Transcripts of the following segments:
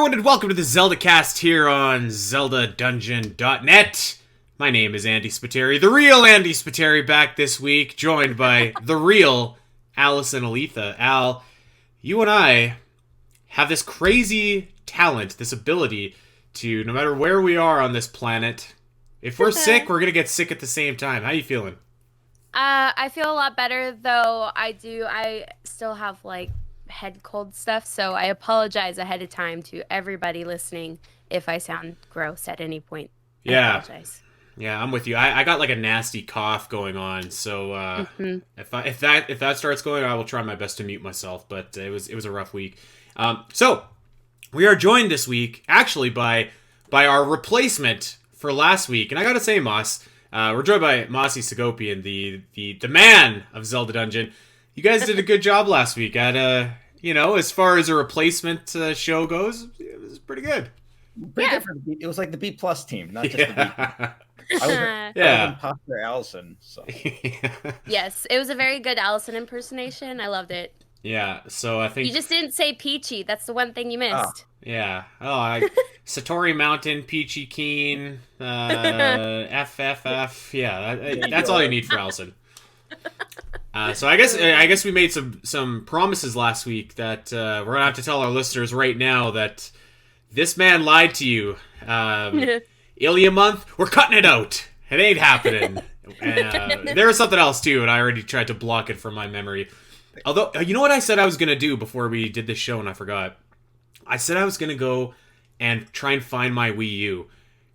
everyone, and welcome to the Zelda Cast here on ZeldaDungeon.net. My name is Andy Spiteri, the real Andy Spiteri, back this week, joined by the real Allison Aletha. Al, you and I have this crazy talent, this ability to, no matter where we are on this planet, if we're sick, we're going to get sick at the same time. How you feeling? I feel a lot better, though I still have, head cold stuff, so I apologize ahead of time to everybody listening if I sound gross at any point. Yeah. Yeah, I'm with you. I got a nasty cough going on, so if that starts going, I will try my best to mute myself, but it was a rough week. So we are joined this week actually by our replacement for last week, and I gotta say, Moss, we're joined by Mossy Segopian, the man of Zelda Dungeon. You guys did a good job last week at as far as a replacement show goes, it was pretty good. Pretty good for it was like the B plus team, not just the B. I was imposter Allison. So. Yes, it was a very good Allison impersonation. I loved it. Yeah, so I think you just didn't say Peachy. That's the one thing you missed. Oh. Yeah. Satori Mountain, Peachy Keen, FFF. Yeah, that's all you need for Allison. So I guess we made some promises last week that we're gonna have to tell our listeners right now that this man lied to you. Ilya month, we're cutting it out. It ain't happening. There was something else too, and I already tried to block it from my memory. Although, you know what I said I was gonna do before we did this show, and I forgot. I said I was gonna go and try and find my Wii U.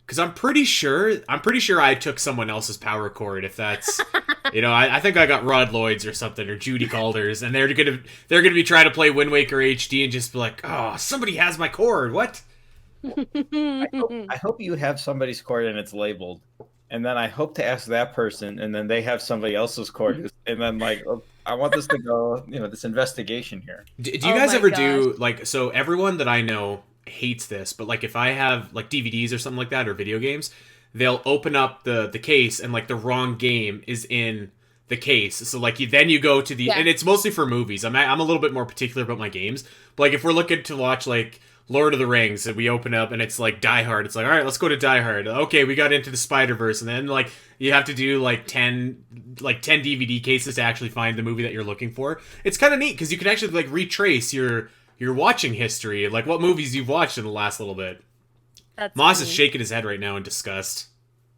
Because I'm pretty sure I took someone else's power cord. If that's, I think I got Rod Lloyd's or something, or Judy Calder's, and they're gonna be trying to play Wind Waker HD and just be like, oh, somebody has my cord. What? I hope you have somebody's cord and it's labeled, and then I hope to ask that person, and then they have somebody else's cord, and then I want this to go, this investigation here. Do you guys ever do so? Everyone that I know hates this, but if I have DVDs or something like that, or video games, they'll open up the case and the wrong game is in the case, so then you go to the and it's mostly for movies. I'm a little bit more particular about my games, but if we're looking to watch Lord of the Rings and we open up and it's Die Hard, it's all right, let's go to Die Hard. Okay, we got into the Spider-Verse, and then you have to do 10 DVD cases to actually find the movie that you're looking for. It's kind of neat because you can actually retrace your watching history, what movies you've watched in the last little bit. That's Moss funny. is shaking his head right now in disgust.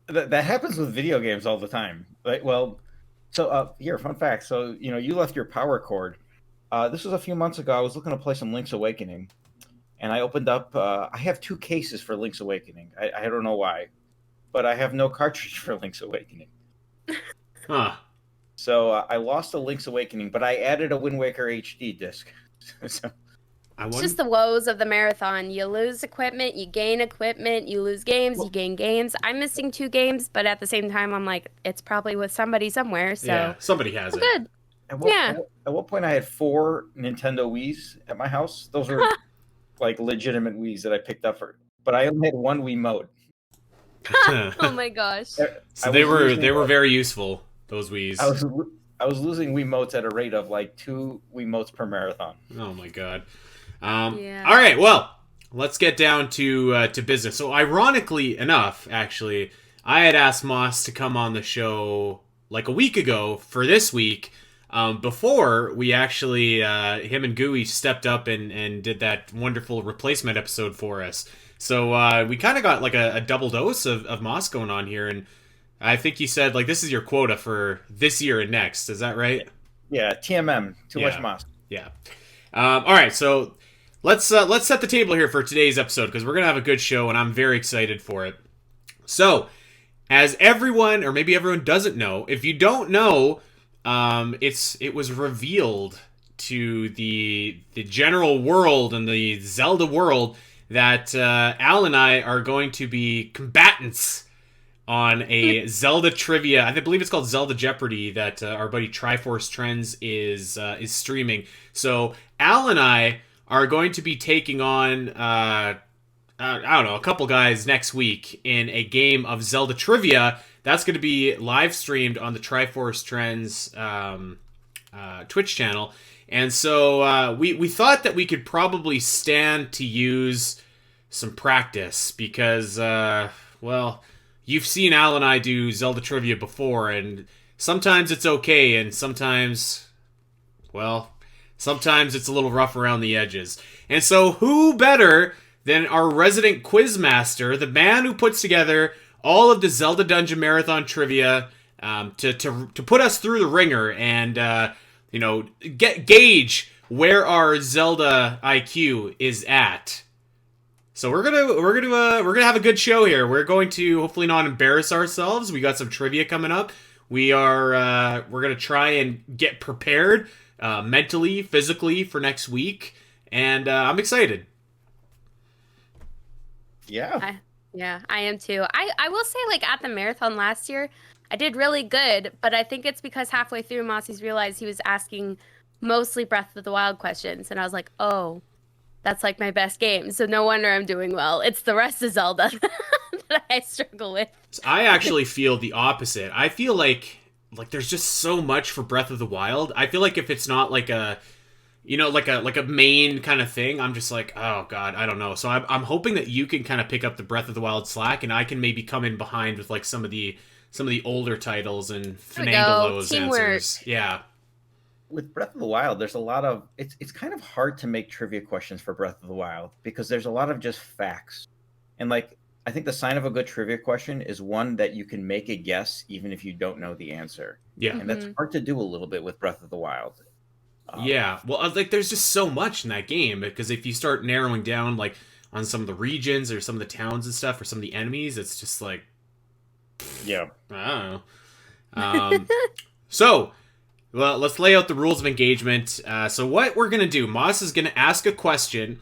That happens with video games all the time. Here, fun fact. So, you left your power cord. This was a few months ago. I was looking to play some Link's Awakening, and I opened up. I have 2 cases for Link's Awakening. I don't know why, but I have no cartridge for Link's Awakening. Huh. So I lost a Link's Awakening, but I added a Wind Waker HD disc. It's just the woes of the marathon. You lose equipment, you gain equipment, you lose games, you gain games. I'm missing 2 games, but at the same time, I'm it's probably with somebody somewhere. So yeah, somebody has it. Good. At what point I had 4 Nintendo Wiis at my house. Those were legitimate Wiis that I picked up but I only had 1 Wiimote. Oh my gosh. So they were very useful, those Wiis. I was losing Wiimotes at a rate of 2 Wiimotes per marathon. Oh my god. All right, well, let's get down to business. So ironically enough, actually, I had asked Moss to come on the show a week ago for this week, before we actually, him and Gooey stepped up and did that wonderful replacement episode for us. So we kind of got a double dose of Moss going on here, and I think you said this is your quota for this year and next. Is that right? Yeah, TMM, too much Moss. Yeah. All right, so let's set the table here for today's episode, because we're gonna have a good show, and I'm very excited for it. So, as everyone, or maybe everyone doesn't know, if you don't know, it was revealed to the general world and the Zelda world that Al and I are going to be combatants on a Zelda trivia. I believe it's called Zelda Jeopardy that our buddy Triforce Trends is streaming. So Al and I are going to be taking on I don't know, a couple guys next week in a game of Zelda trivia that's going to be live streamed on the Triforce Trends Twitch channel. And so we thought that we could probably stand to use some practice because, well, you've seen Al and I do Zelda trivia before, and sometimes it's okay, and sometimes, well, sometimes it's a little rough around the edges. And so, who better than our resident quizmaster, the man who puts together all of the Zelda Dungeon Marathon trivia to put us through the ringer and gauge where our Zelda IQ is at. So we're gonna have a good show here. We're going to hopefully not embarrass ourselves. We got some trivia coming up. We're gonna try and get prepared mentally, physically for next week, and I'm excited. Yeah. I am too. I will say, like, at the marathon last year, I did really good, but I think it's because halfway through, Mossy's realized he was asking mostly Breath of the Wild questions, and I was like, oh, that's like my best game, so no wonder I'm doing well. It's the rest of Zelda that I struggle with. I actually feel the opposite. I feel like there's just so much for Breath of the Wild. I feel like if it's not like a like a main kind of thing, I'm just like, oh god, I don't know. So I'm hoping that you can kind of pick up the Breath of the Wild slack, and I can maybe come in behind with like some of the older titles and finagle those Teamwork. answers. Yeah. With Breath of the Wild, there's a lot of it's kind of hard to make trivia questions for Breath of the Wild because there's a lot of just facts. And like I think the sign of a good trivia question is one that you can make a guess even if you don't know the answer. Yeah. And that's hard to do a little bit with Breath of the Wild. Yeah. Well, like there's just so much in that game because if you start narrowing down like on some of the regions or some of the towns and stuff or some of the enemies, it's just like Yeah. I don't know. So, well, let's lay out the rules of engagement. So what we're going to do, Moss is going to ask a question,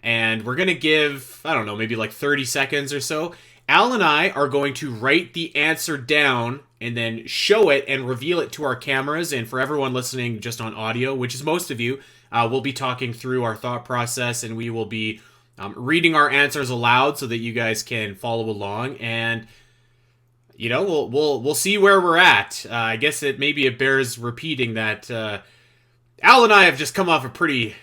and we're going to give, I don't know, maybe like 30 seconds or so. Al and I are going to write the answer down and then show it and reveal it to our cameras. And for everyone listening just on audio, which is most of you, we'll be talking through our thought process, and we will be reading our answers aloud so that you guys can follow along. And we'll see where we're at. I guess maybe it bears repeating that Al and I have just come off a pretty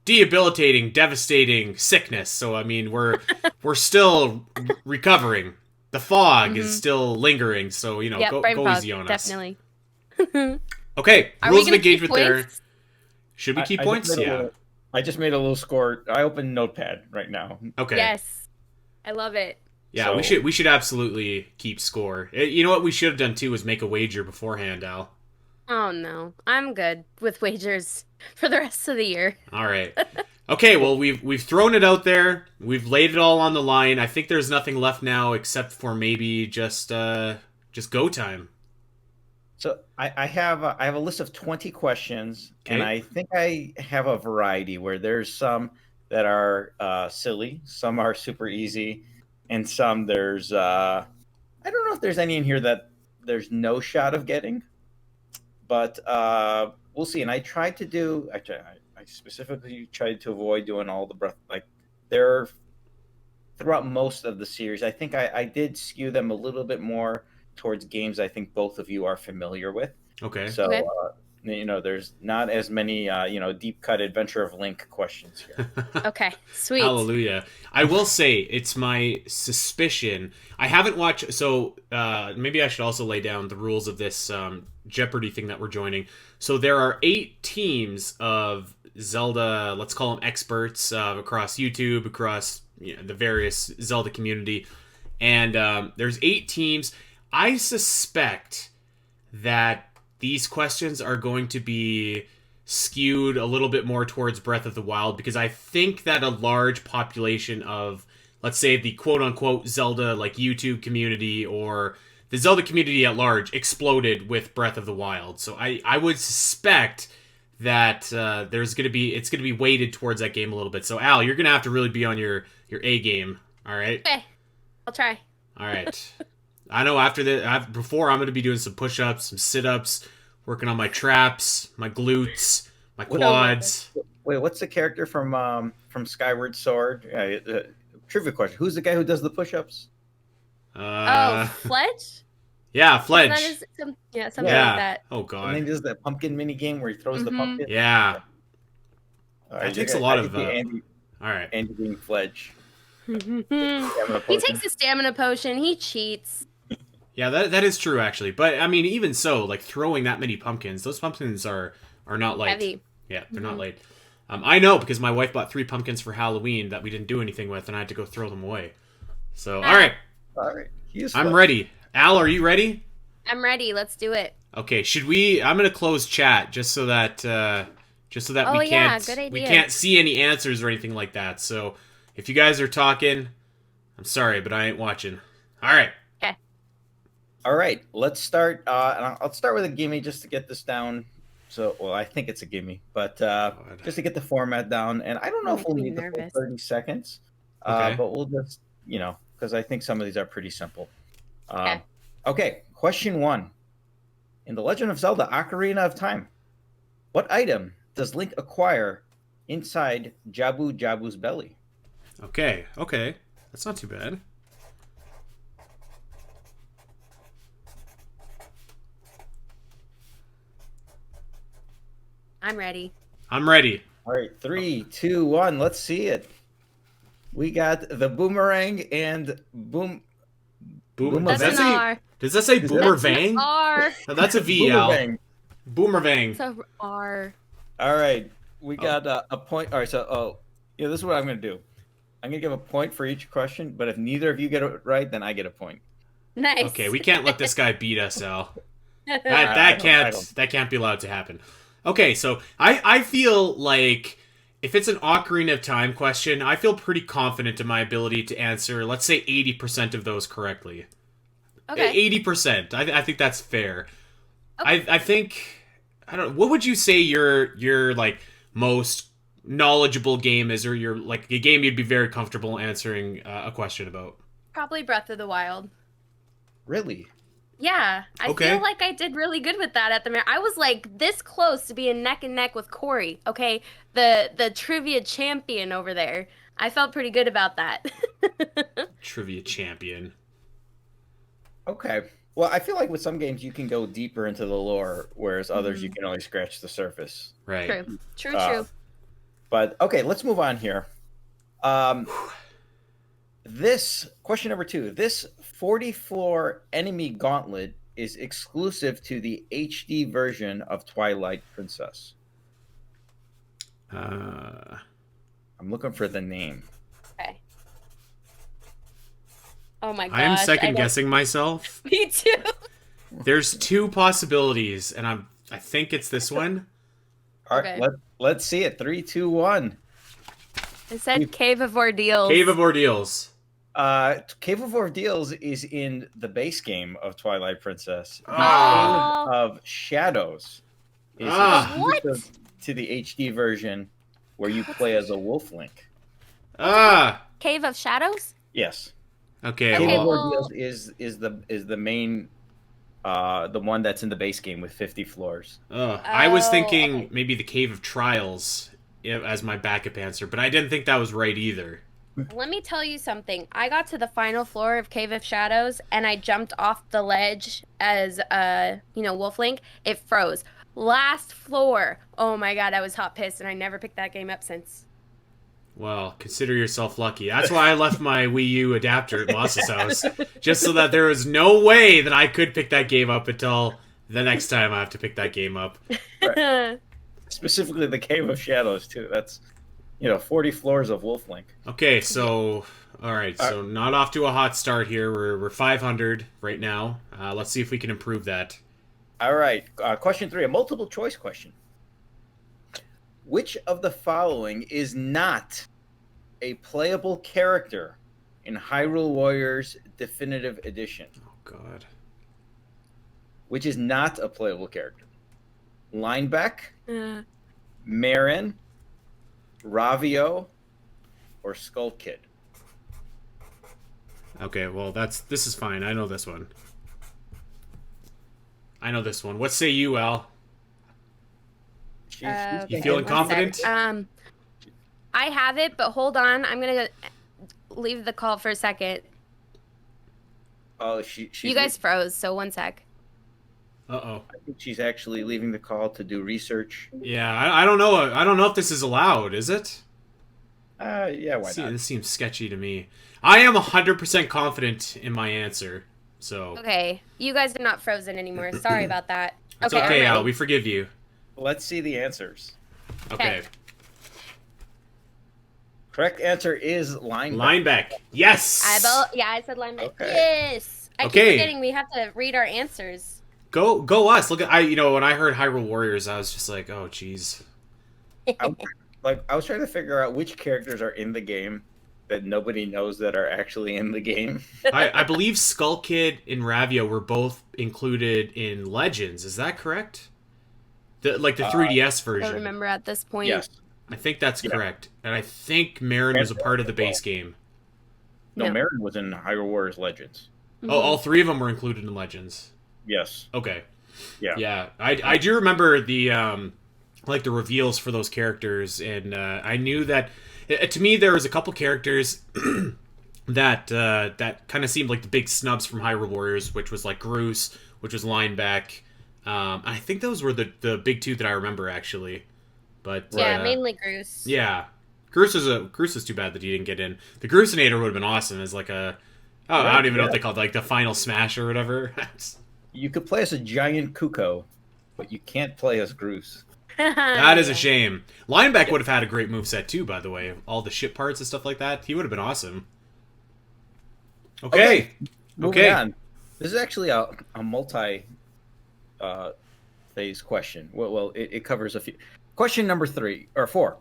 debilitating, devastating sickness. So I mean, we're still recovering. The fog is still lingering. So go easy on us. Definitely. Okay, Are rules we of gonna keep engagement there. points? Should we keep points? Yeah. I just made a little score. I opened Notepad right now. Okay. Yes, I love it. Yeah, we should absolutely keep score. You know what we should have done too was make a wager beforehand, Al. Oh no, I'm good with wagers for the rest of the year. All right. Okay, well we've thrown it out there. We've laid it all on the line. I think there's nothing left now except for maybe just go time. So I have a list of 20 questions, Okay. and I think I have a variety where there's some that are silly, some are super easy, and some there's I don't know if there's any in here that there's no shot of getting, but we'll see. And I tried to do I specifically tried to avoid doing all the breath like there throughout most of the series. I think I did skew them a little bit more towards games I think both of you are familiar with. Okay. So Okay. there's not as many deep cut Adventure of Link questions here. Okay, sweet. Hallelujah. I will say it's my suspicion. I haven't watched, so maybe I should also lay down the rules of this Jeopardy thing that we're joining. So there are 8 teams of Zelda, let's call them experts, across YouTube, across the various Zelda community, and there's 8 teams. I suspect that these questions are going to be skewed a little bit more towards Breath of the Wild because I think that a large population of, let's say, the quote-unquote Zelda like YouTube community or the Zelda community at large exploded with Breath of the Wild. So I would suspect that it's going to be weighted towards that game a little bit. So Al, you're going to have to really be on your A game. All right. Okay, I'll try. All right. I know before I'm going to be doing some push-ups, some sit-ups, working on my traps, my glutes, my quads. Wait, what's the character from Skyward Sword? Trivia question: who's the guy who does the push-ups? Fledge? Yeah, Fledge. Something Yeah. like that. Oh And god. then he does that pumpkin mini game where he throws the pumpkin. Yeah. All That takes a lot of. Andy, All right. Andy being Fledge. Stamina He potion. takes a stamina potion. He cheats. Yeah, that is true actually. But I mean, even so, like throwing that many pumpkins, those pumpkins are not light. Heavy. Yeah, they're not light. I know because my wife bought 3 pumpkins for Halloween that we didn't do anything with, and I had to go throw them away. So, all right, All right. I'm ready. Al, are you ready? I'm ready. Let's do it. Okay, should we? I'm gonna close chat just so that Oh, we yeah, can't good we idea. can't see any answers or anything like that. So if you guys are talking, I'm sorry, but I ain't watching. All right. All right. Let's start. And I'll start with a gimme just to get this down. So, well, I think it's a gimme, but just to get the format down. And I don't know if we'll Making me need the full nervous. 30 seconds, Okay. but we'll just, because I think some of these are pretty simple. Okay. Okay. Question 1. In The Legend of Zelda Ocarina of Time, what item does Link acquire inside Jabu Jabu's belly? Okay. That's not too bad. I'm ready. I'm ready. All right. 3, 2, 1. Let's see it. We got the boomerang and Boom. Boomerang. That's an R. Does that say Is Boomer that- Vang? R. No, that's a V, Al. Boomerang. Boomerang. It's a R. All right, we got a point. All right, so this is what I'm going to do. I'm going to give a point for each question, but if neither of you get it right, then I get a point. Nice. Okay, we can't let this guy beat us, Al. I That don't- that can't be allowed to happen. Okay, so I feel like if it's an Ocarina of Time question, I feel pretty confident in my ability to answer, let's say 80% of those correctly. Okay. 80%. I think that's fair. Okay. I think I don't know. What would you say your like most knowledgeable game is, or your like a game you'd be very comfortable answering a question about? Probably Breath of the Wild. Really? Yeah, I Okay. feel like I did really good with that at the I was like this close to being neck and neck with Corey. Okay, the trivia champion over there. I felt pretty good about that. Trivia champion. Okay. Well, I feel like with some games you can go deeper into the lore, whereas others you can only scratch the surface. Right. True. True. Uh, True. But okay, let's move on here. This question number 2. This 40-floor enemy gauntlet is exclusive to the HD version of Twilight Princess. Uh, I'm looking for the name. Okay. Oh my gosh. I am second don't- guessing myself. Me too. There's 2 possibilities, and I think it's this one. All right, Okay. let's see it. 3, 2, 1. I said Cave of Ordeals. Cave of Ordeals. Cave of Ordeals is in the base game of Twilight Princess. The Ah. Cave of Shadows is Ah. exclusive to the HD version where you play as a wolf Link. Cave of Shadows? Yes. Okay. Okay, Cave of Well, well- Ordeals is the main the one that's in the base game with 50 floors. I was Oh, thinking okay. maybe the Cave of Trials as my backup answer, but I didn't think that was right either. Let me tell you something. I got to the final floor of Cave of Shadows and I jumped off the ledge as Wolf Link. It froze. Last floor. Oh my god, I was hot pissed and I never picked that game up since. Well, consider yourself lucky. That's why I left my Wii U adapter at Moss's house, just so that there was no way that I could pick that game up until the next time I have to pick that game up. Specifically the Cave of Shadows too. That's 40 floors of wolf Link. Okay, so all right, so not off to a hot start here. We're 500 right now. Let's see if we can improve that. All right. Question 3, a multiple choice question. Which of the following is not a playable character in Hyrule Warriors Definitive Edition? Oh God. Which is not a playable character? Linebeck, Uh, Marin, Ravio, or Skull Kid? Okay, well this is fine. I know this one. What say you, Al? She's okay, You feeling one sec. confident? I have it, but hold on. I'm gonna leave the call for a second. Oh, she's You guys froze, so one sec. Uh-oh. I think she's actually leaving the call to do research. Yeah, I don't know. I don't know if this is allowed. Is it? Yeah, why not? This seems sketchy to me. I am 100% confident in my answer. So Okay, you guys are not frozen anymore. Sorry about that. it's Okay, okay, I'm Al. ready. We forgive you. Let's see the answers. Okay. Correct answer is linebacker. Lineback. Yes. I said linebacker. Okay. Yes. I keep Okay. forgetting we have to read our answers. Go us. Look at when I heard Hyrule Warriors, I was just like, oh jeez. I was trying to figure out which characters are in the game that nobody knows that are actually in the game. I believe Skull Kid and Ravio were both included in Legends. Is that correct? The 3DS I version. don't remember at this point. Yes. I think that's correct. And I think Marin was a part of the base game. No, No. Marin was in Hyrule Warriors Legends. Mhm. Oh, all three of them were included in Legends. Yes. Okay. Yeah. Yeah. I do remember the the reveals for those characters, and I knew that to me there was a couple characters that kind of seemed like the big snubs from Hyrule Warriors, which was like Groose, which was Lineback. I think those were the big two that I remember actually. But Yeah, mainly Groose. yeah, Groose is too bad that he didn't get in. The Groosinator would have been awesome as like a I don't even know what they called it, like the final smash or whatever. You could play as a giant Kuko, but you can't play as Groose. That is a shame. Lineback would have had a great moveset too, by the way. All the ship parts and stuff like that. He would have been awesome. Okay. Moving on. This is actually a multi phase question. Well, it covers a few. Question number 3 or 4.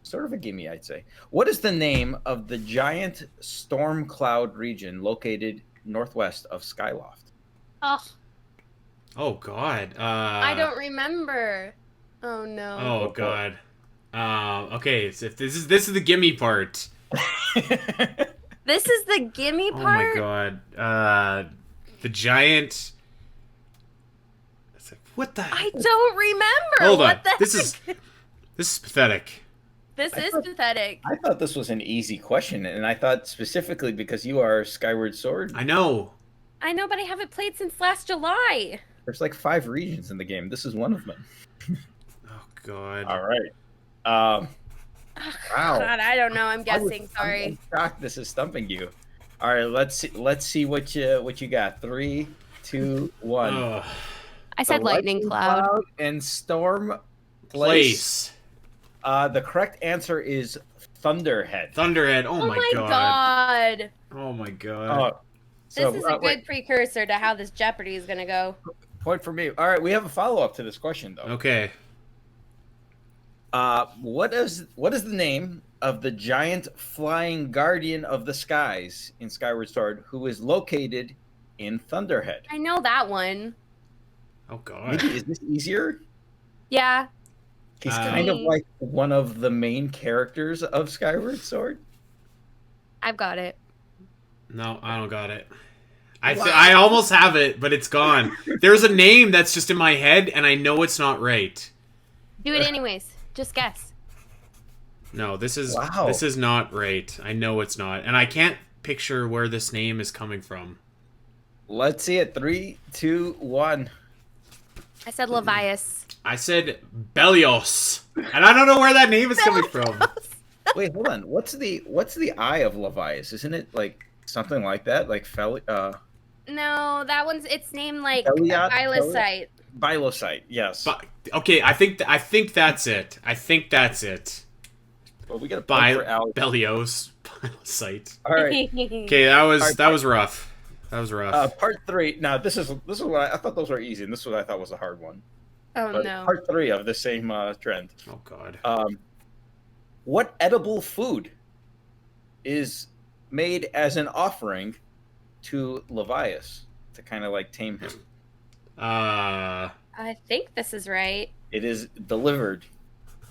Sort of a gimme, I'd say. What is the name of the giant storm cloud region located northwest of Skyloft? Oh, Oh God. I don't remember. Oh no. Oh God. Okay. So if this is the gimme part. This is the gimme Oh part. my God. The giant. It's like, what the? I don't remember. Hold on. What the This heck? is pathetic. This is pathetic. I thought this was an easy question, and I thought specifically because you are Skyward Sword, I know. I know, but I haven't played since last July. there's like 5 regions in the game. This is one of them. Oh God. All right. Wow. God, I don't know. I'm guessing. Sorry. I'm shocked this is stumping you. All right, let's see what you got. 3, 2, 1. Ugh. I said The lightning cloud. and storm Place. The correct answer is Thunderhead. Thunderhead. Oh, Oh my God. God. Oh my God. So, This is a good wait, precursor to how this Jeopardy is gonna go. point for me. All right, we have a follow up to this question though. Okay. What is the name of the giant flying guardian of the skies in Skyward Sword who is located in Thunderhead? I know that one. Oh God. Maybe, is this easier? Yeah. He's kind of like one of the main characters of Skyward Sword. I've got it. No, I don't got it. I almost have it, but it's gone. There's a name that's just in my head, and I know it's not right. Do it anyways. Just guess. No, this is Wow. not right. I know it's not, and I can't picture where this name is coming from. Let's see it. 3, 2, 1. I said Levias. I said Belios, and I don't know where that name is coming from. Wait, hold on. What's the eye of Levias? Isn't it like something like that? Like No, that one's it's named like Eliot? Bilosite. Bilosite, yes. But, okay, I think that's it. I think that's it. Well, we got a point for Alex. Belios site. All right. Okay, that was rough. That was rough. Part 3. Now, this is what I thought those were easy, and this is what I thought was a hard one. Oh But no. Part 3 of the same trend. Oh God. What edible food is made as an offering to Levias to kind of like tame him? I think this is right. It is delivered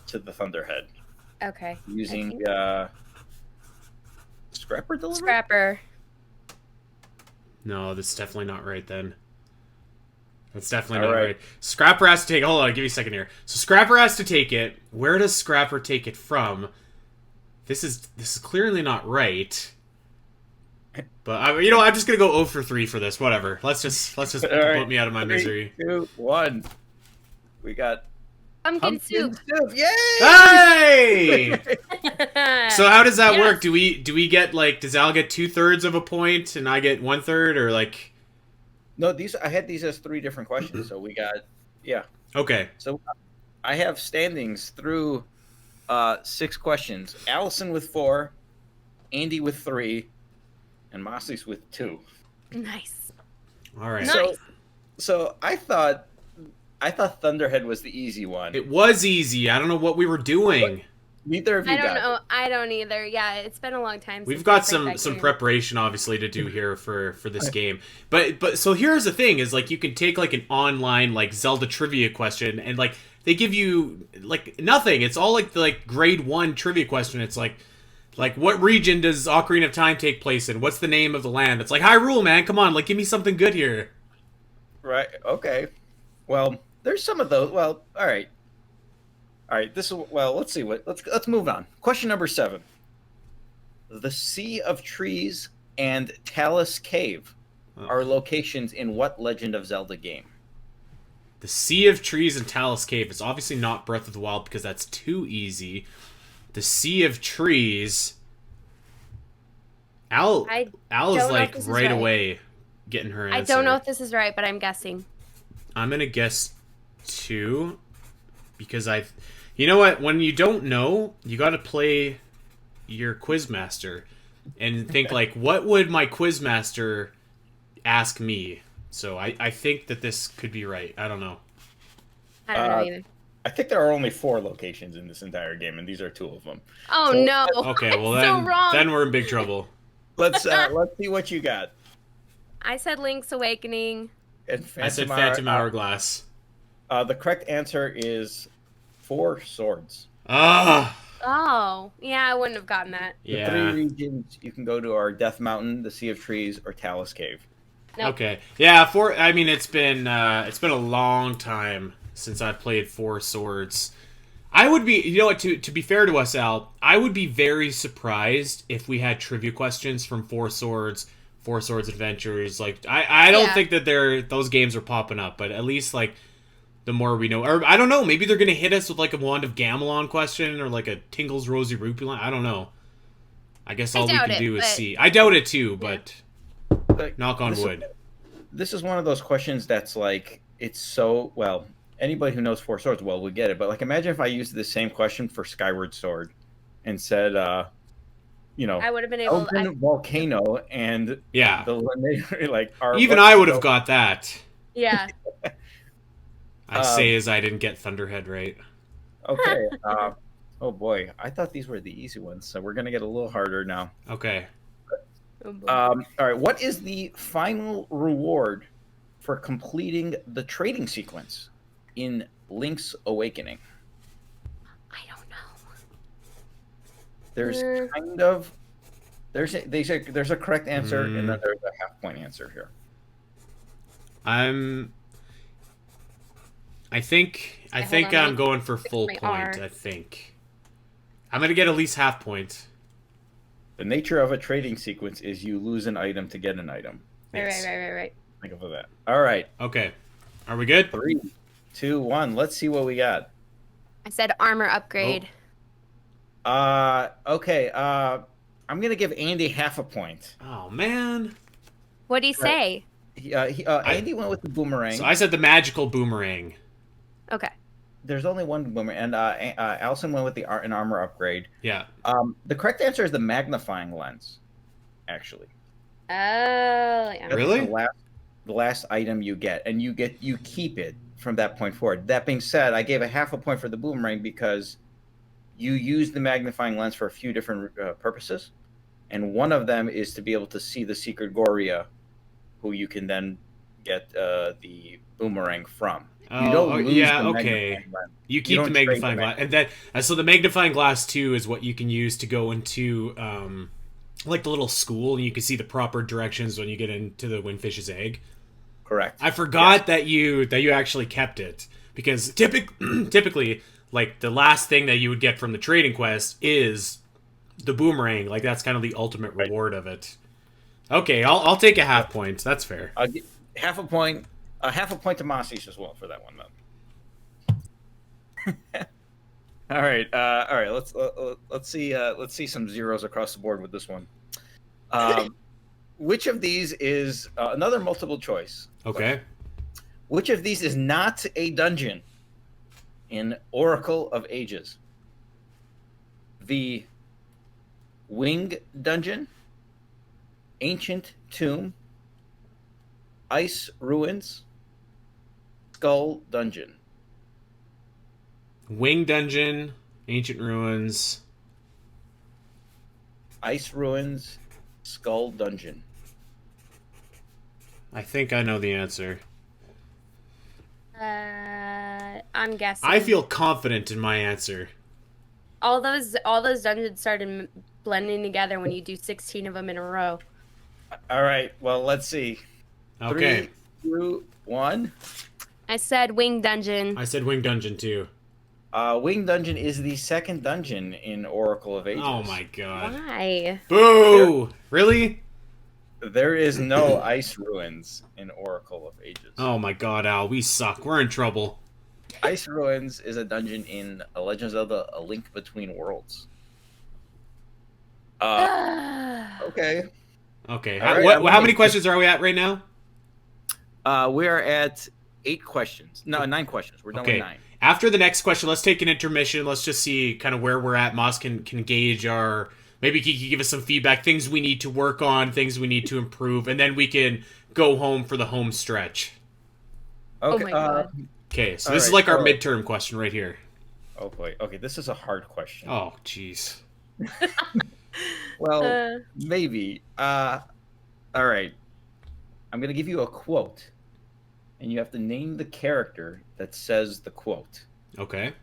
to the Thunderhead Okay. using Scrapper delivery? Scrapper. No, that's definitely not right then. That's definitely All not right. right. Scrapper has to take it. Hold on, give me a second here. So Scrapper has to take it. Where does Scrapper take it from? This is clearly not right. But I'm just gonna go 0 for 3 for this. Whatever. Let's just All right. put me out of my 3, misery. 2, 1. We got Pumpkin soup. Yay! Hey! So how does that Yes. work? Do we get like, does Al get 2/3 of a point and I get 1/3, or like? No, I had these as 3 different questions. So we got, yeah. Okay. So I have standings through 6 questions. Allison with 4, Andy with 3, and Mossy's with 2. Nice. All right. Nice. So I thought Thunderhead was the easy one. It was easy. I don't know what we were doing. Neither of you I don't got know. it. I don't either. Yeah, it's been a long time. We've since got I played some that game. preparation obviously to do here for this game. But so here's the thing is like you can take like an online like Zelda trivia question and like they give you like nothing. It's all like the like grade 1 trivia question. It's like what region does Ocarina of Time take place in? What's the name of the land? It's like Hyrule, man. Come on, like give me something good here. Right. Okay. Well, there's some of those. Well, all right. All right. Let's see let's move on. Question number 7. The Sea of Trees and Talus Cave are locations in what Legend of Zelda game? The Sea of Trees and Talus Cave. It's obviously not Breath of the Wild because that's too easy. The Sea of Trees. Al is don't know like if this is right right. away getting her answer. I don't know if this is right, but I'm guessing. I'm gonna guess 2 because you know what? When you don't know, you got to play your quizmaster and think like, what would my quizmaster ask me? So I think that this could be right. I don't know. I don't know either. I think there are only 4 locations in this entire game, and these are 2 of them. Oh So- no! Okay, well I'm so wrong. then we're in big trouble. Let's see what you got. I said Link's Awakening. And I said Phantom Hourglass. The correct answer is 4 swords. Ah, Oh, yeah, I wouldn't have gotten that. The yeah. 3 regions you can go to are Death Mountain, the Sea of Trees, or Talus Cave. Nope. Okay, yeah. I mean, it's been a long time since I've played 4 swords. I would be, you know what? To be fair to us, Al, I would be very surprised if we had trivia questions from 4 Swords Adventures. Like, I don't Yeah. think that those games are popping up, but at least like the more we know, or I don't know, maybe they're gonna hit us with like a Wand of Gamelon question or like a Tingle's Rosy Rupee line. I don't know. I guess all we doubt can it, do is but- see. I doubt it too, but Like, knock on this- wood. This is one of those questions that's like, it's so, well, anybody who knows 4 swords well would get it, but like imagine if I used the same question for Skyward Sword and said, you know, I would have been able. Elven Volcano and Yeah, the like are even what- I would have got that. Yeah. I say as I didn't get Thunderhead right. Okay. Oh boy, I thought these were the easy ones, so we're gonna get a little harder now. Okay. Oh, boy. All right. What is the final reward for completing the trading sequence in Link's Awakening? I don't know. There's Uh. kind of there's a correct answer and then there's a half-point answer here. I think hold on, I'm let me going for fix full my point. R. I think I'm gonna get at least half point. The nature of a trading sequence is you lose an item to get an item. Yes. Right. Think of that. All right. Okay, are we good? 3, 2, 1. Let's see what we got. I said armor upgrade. Okay. I'm gonna give Andy half a point. Oh man! What do you say? Andy went with the boomerang. So I said the magical boomerang. Okay. There's only one boomerang, and Allison went with an armor upgrade. Yeah. The correct answer is the magnifying lens. Actually, Oh, yeah. That's Really? the last item you get, and you keep it from that point forward. That being said, I gave a half a point for the boomerang because you use the magnifying lens for a few different purposes, and one of them is to be able to see the secret Goria, who you can then get the boomerang from. You don't lose yeah. the Okay. magnifying lens. You keep don't the trade magnifying the glass, and then so the magnifying glass too is what you can use to go into like the little school, and you can see the proper directions when you get into the Windfish's egg. Correct. I forgot that you actually kept it because typically like the last thing that you would get from the trading quest is the boomerang. Like that's kind of the ultimate reward of it. Okay, I'll take a half point. That's fair. I'll get half a point to Masis as well for that one, though. All right. All right. Let's see some zeros across the board with this one. Which of these is another multiple choice? Okay. Which of these is not a dungeon in Oracle of Ages? The Wing Dungeon, Ancient Tomb, Ice Ruins, Skull Dungeon. Wing Dungeon, Ancient Ruins. Ice Ruins, Skull Dungeon. I think I know the answer. I'm guessing. I feel confident in my answer. all those dungeons started blending together when you do 16 of them in a row. All right. Well, let's see. Okay. 3, 2, 1. I said Wing Dungeon. I said Wing Dungeon too. Wing Dungeon is the second dungeon in Oracle of Ages. Oh my god. Why? Boo! Really? There is no Ice Ruins in Oracle of Ages. Oh my god, Al, we suck. We're in trouble. Ice Ruins is a dungeon in Legend of Zelda: A Link Between Worlds. Okay. Okay. All right, How many questions are we at right now? We are at 8 questions. No, 9 questions. We're done with 9. After the next question, let's take an intermission. Let's just see kind of where we're at. Moss can gauge our... Maybe he can give us some feedback, things we need to work on, things we need to improve, and then we can go home for the home stretch. Okay. Oh my God. Okay, so this is like our midterm question right here. Oh boy. Okay, this is a hard question. Oh, jeez. Well, maybe. All right. I'm going to give you a quote, and you have to name the character that says the quote. Okay.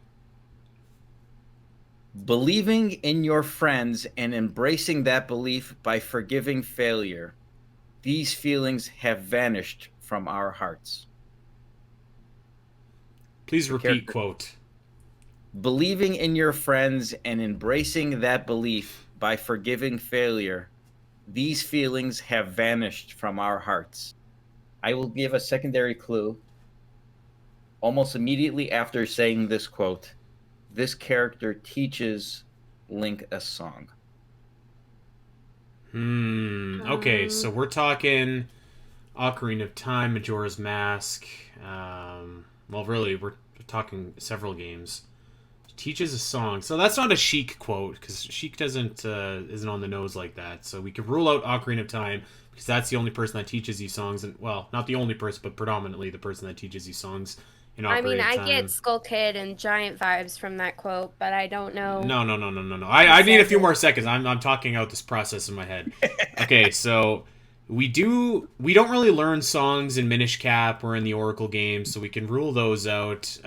Believing in your friends and embracing that belief by forgiving failure, these feelings have vanished from our hearts. Please repeat character. quote. Believing in your friends and embracing that belief by forgiving failure, these feelings have vanished from our hearts. I will give a secondary clue. Almost immediately after saying this quote, this character teaches Link a song. Okay, so we're talking Ocarina of Time, Majora's Mask. Well, really, we're talking several games. Teaches a song. So that's not a Sheik quote, because Sheik isn't on the nose like that. So we could rule out Ocarina of Time, because that's the only person that teaches you songs. And well, not the only person, but predominantly the person that teaches you songs in Ocarina of Time. I get Skull Kid and Giant vibes from that quote, but I don't know. No. I need a few more seconds. I'm talking out this process in my head. Okay, so we don't really learn songs in Minish Cap or in the Oracle games, so we can rule those out.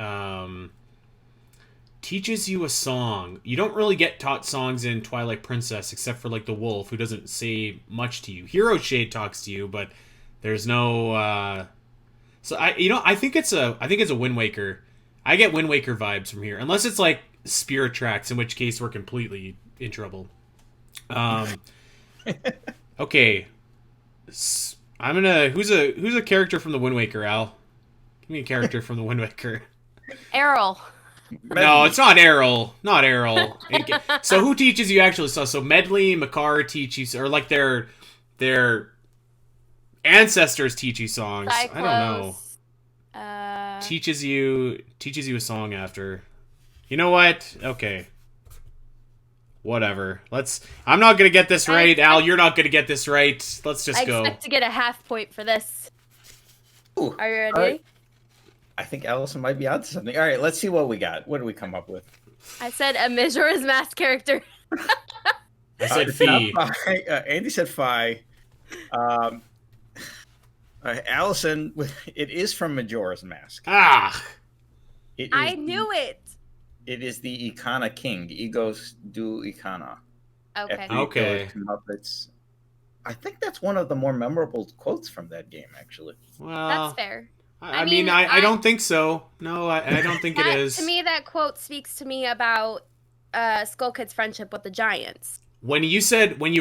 Teaches you a song. You don't really get taught songs in Twilight Princess, except for like the wolf, who doesn't say much to you. Hero Shade talks to you, but there's no. So I think it's a Wind Waker. I get Wind Waker vibes from here, unless it's like Spirit Tracks, in which case we're completely in trouble. Okay, I'm gonna. Who's a character from the Wind Waker? Al, give me a character from the Wind Waker. Errol. No, it's not Errol. Not Errol. So who teaches you actually? So Medley and Makar teach you, or like their ancestors teach you songs. Cyclos, I don't know. Teaches you a song after. You know what? Okay. Whatever. I'm not gonna get this right, Al. You're not gonna get this right. Let's just go. I expect to get a half point for this. Ooh, are you ready? Right. I think Allison might be onto something. All right, let's see what we got. What do we come up with? I said a Majora's Mask character. I said Fee. Andy said Fi. Allison, it is from Majora's Mask. Ah! I knew it. It is the Ikana King, Egos du Ikana. Okay. Okay. I think that's one of the more memorable quotes from that game, actually. Well, that's fair. I mean, I don't think so. No, I don't think it is. To me, that quote speaks to me about Skull Kid's friendship with the giants. When you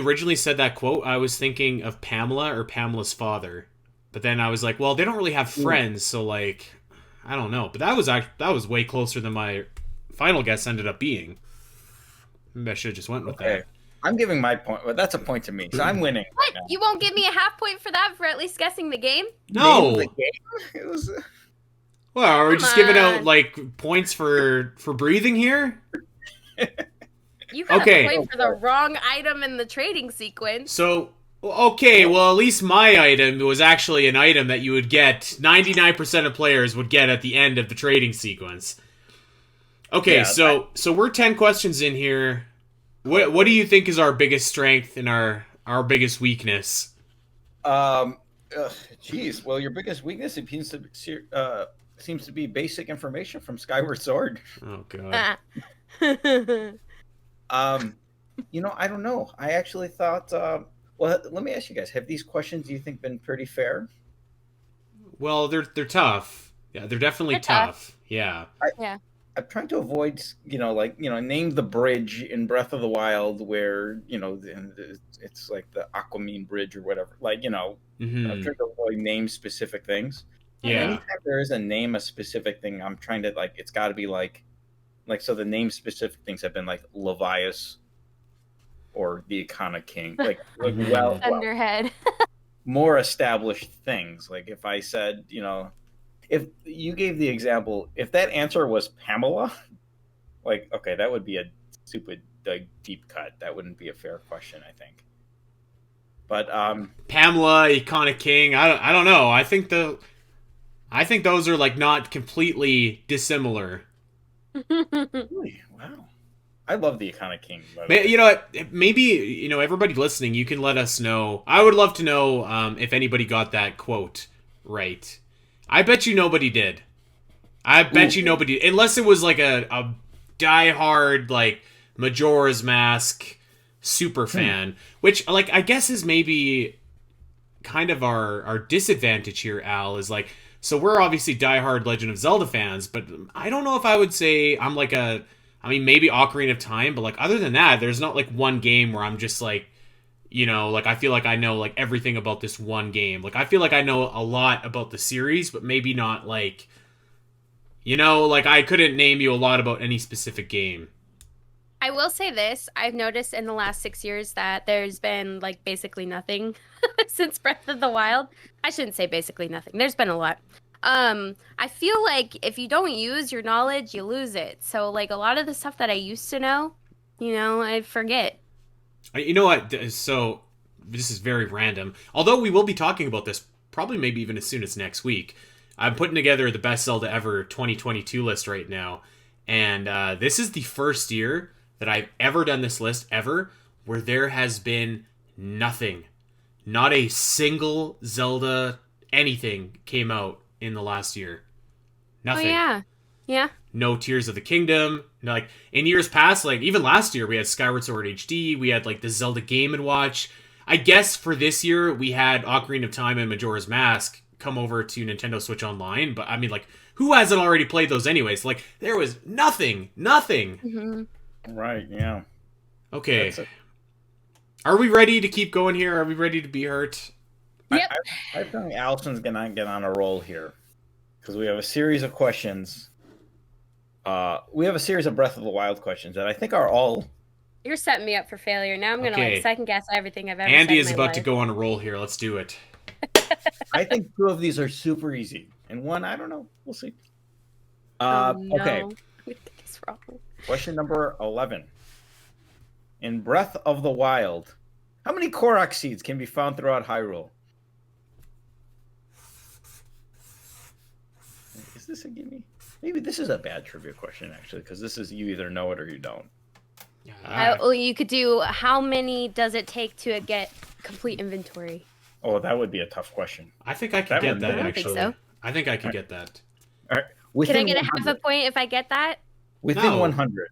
originally said that quote, I was thinking of Pamela or Pamela's father. But then I was like, well, they don't really have friends, so like, I don't know. But that was way closer than my final guess ended up being. Maybe I should have just went with that. I'm giving my point. Well, that's a point to me, so I'm winning. What? Right now. You won't give me a half point for that, for at least guessing the game? No. Name the game? It was. Well, are we Come just giving out on. like points for breathing here? You got Okay. a point for the wrong item in the trading sequence. So, okay, well, at least my item was actually an item that you would get, 99% of players would get at the end of the trading sequence. Okay, Yeah, so we're 10 questions in here. What do you think is our biggest strength and our biggest weakness? Geez. Well, your biggest weakness seems to be basic information from Skyward Sword. Oh, God. I don't know. I actually thought. Well, let me ask you guys: have these questions, do you think, been pretty fair? Well, they're tough. Yeah, they're definitely They're tough. tough. Yeah. Yeah. I'm trying to avoid, name the bridge in Breath of the Wild where, it's like the Aquamine Bridge or whatever. Like, I'm Hmm. trying to avoid name specific things. Yeah. Anytime there is a specific thing, I'm trying to, like, it's got to be like, so the name specific things have been like Levias or the Ikana King. Like Mhm. Thunderhead. more established things. Like if I said, if you gave the example, if that answer was Pamela, like, okay, that would be a stupid, like, deep cut. That wouldn't be a fair question, I think. But Pamela, Iconic King. I don't know. I think those are like not completely dissimilar. really, wow, I love the Ikana King. By the way. You know what? Maybe everybody listening, you can let us know. I would love to know if anybody got that quote right. I bet you nobody did. I bet you nobody, unless it was like a diehard like Majora's Mask super fan, which like I guess is maybe kind of our disadvantage here. Al is like, so we're obviously diehard Legend of Zelda fans, but I don't know if I would say I'm like maybe Ocarina of Time, but like other than that, there's not like one game where I'm just like, like I feel like I know like everything about this one game. Like I feel like I know a lot about the series, but maybe not like, like I couldn't name you a lot about any specific game. I will say this. I've noticed in the last 6 years that there's been like basically nothing since Breath of the Wild. I shouldn't say basically nothing. There's been a lot. I feel like if you don't use your knowledge, you lose it. So like a lot of the stuff that I used to know, I forget. You know what? So this is very random. Although we will be talking about this probably maybe even as soon as next week. I'm putting together the best Zelda ever 2022 list right now. And this is the first year that I've ever done this list ever where there has been nothing. Not a single Zelda anything came out in the last year. Nothing. Oh, yeah. Yeah. No Tears of the Kingdom. Like in years past, like even last year, we had Skyward Sword HD. We had like the Zelda Game & Watch. I guess for this year, we had Ocarina of Time and Majora's Mask come over to Nintendo Switch Online. But I mean, like, who hasn't already played those anyways? Like, there was nothing. Mm-hmm. Right, yeah. Okay. Are we ready to keep going here? Are we ready to be hurt? Yep. I think Allison's gonna get on a roll here because we have a series of questions. We have a series of Breath of the Wild questions that I think are all. You're setting me up for failure. Now I'm going to Okay. like second guess everything I've ever said Andy in is my about life. to go on a roll here. Let's do it. I think 2 of these are super easy, and 1, I don't know. We'll see. No. Okay. I'm gonna get this wrong. Question number 11. In Breath of the Wild, how many Korok seeds can be found throughout Hyrule? Is this a gimme? Maybe this is a bad trivia question, actually, because this is you either know it or you don't. You could do how many does it take to get complete inventory? Oh, that would be a tough question. I think I could That get one- that, I don't think actually. so. I think I could get that. All right. Can I get a 100. half a point if I get that? Within No. 100.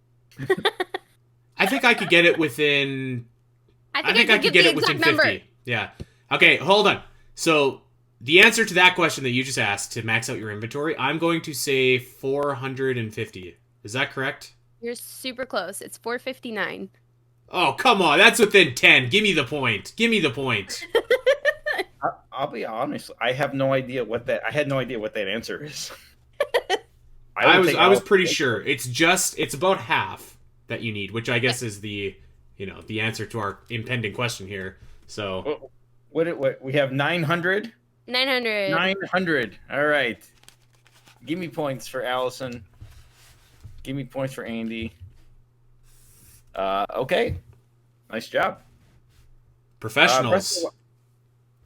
I think I could get it within... I think I could get the it within exact 50. number. Yeah. Okay, hold on. So, the answer to that question that you just asked to max out your inventory, I'm going to say 450. Is that correct? You're super close. It's 459. Oh, come on. That's within 10. Give me the point. Give me the point. I'll be honest. I have no idea what that. I had no idea what that answer is. I was pretty sure. It's about half that you need, which I guess is the answer to our impending question here. So what we have 900? 900. 900. All right. Give me points for Allison. Give me points for Andy. Okay. Nice job. Professionals.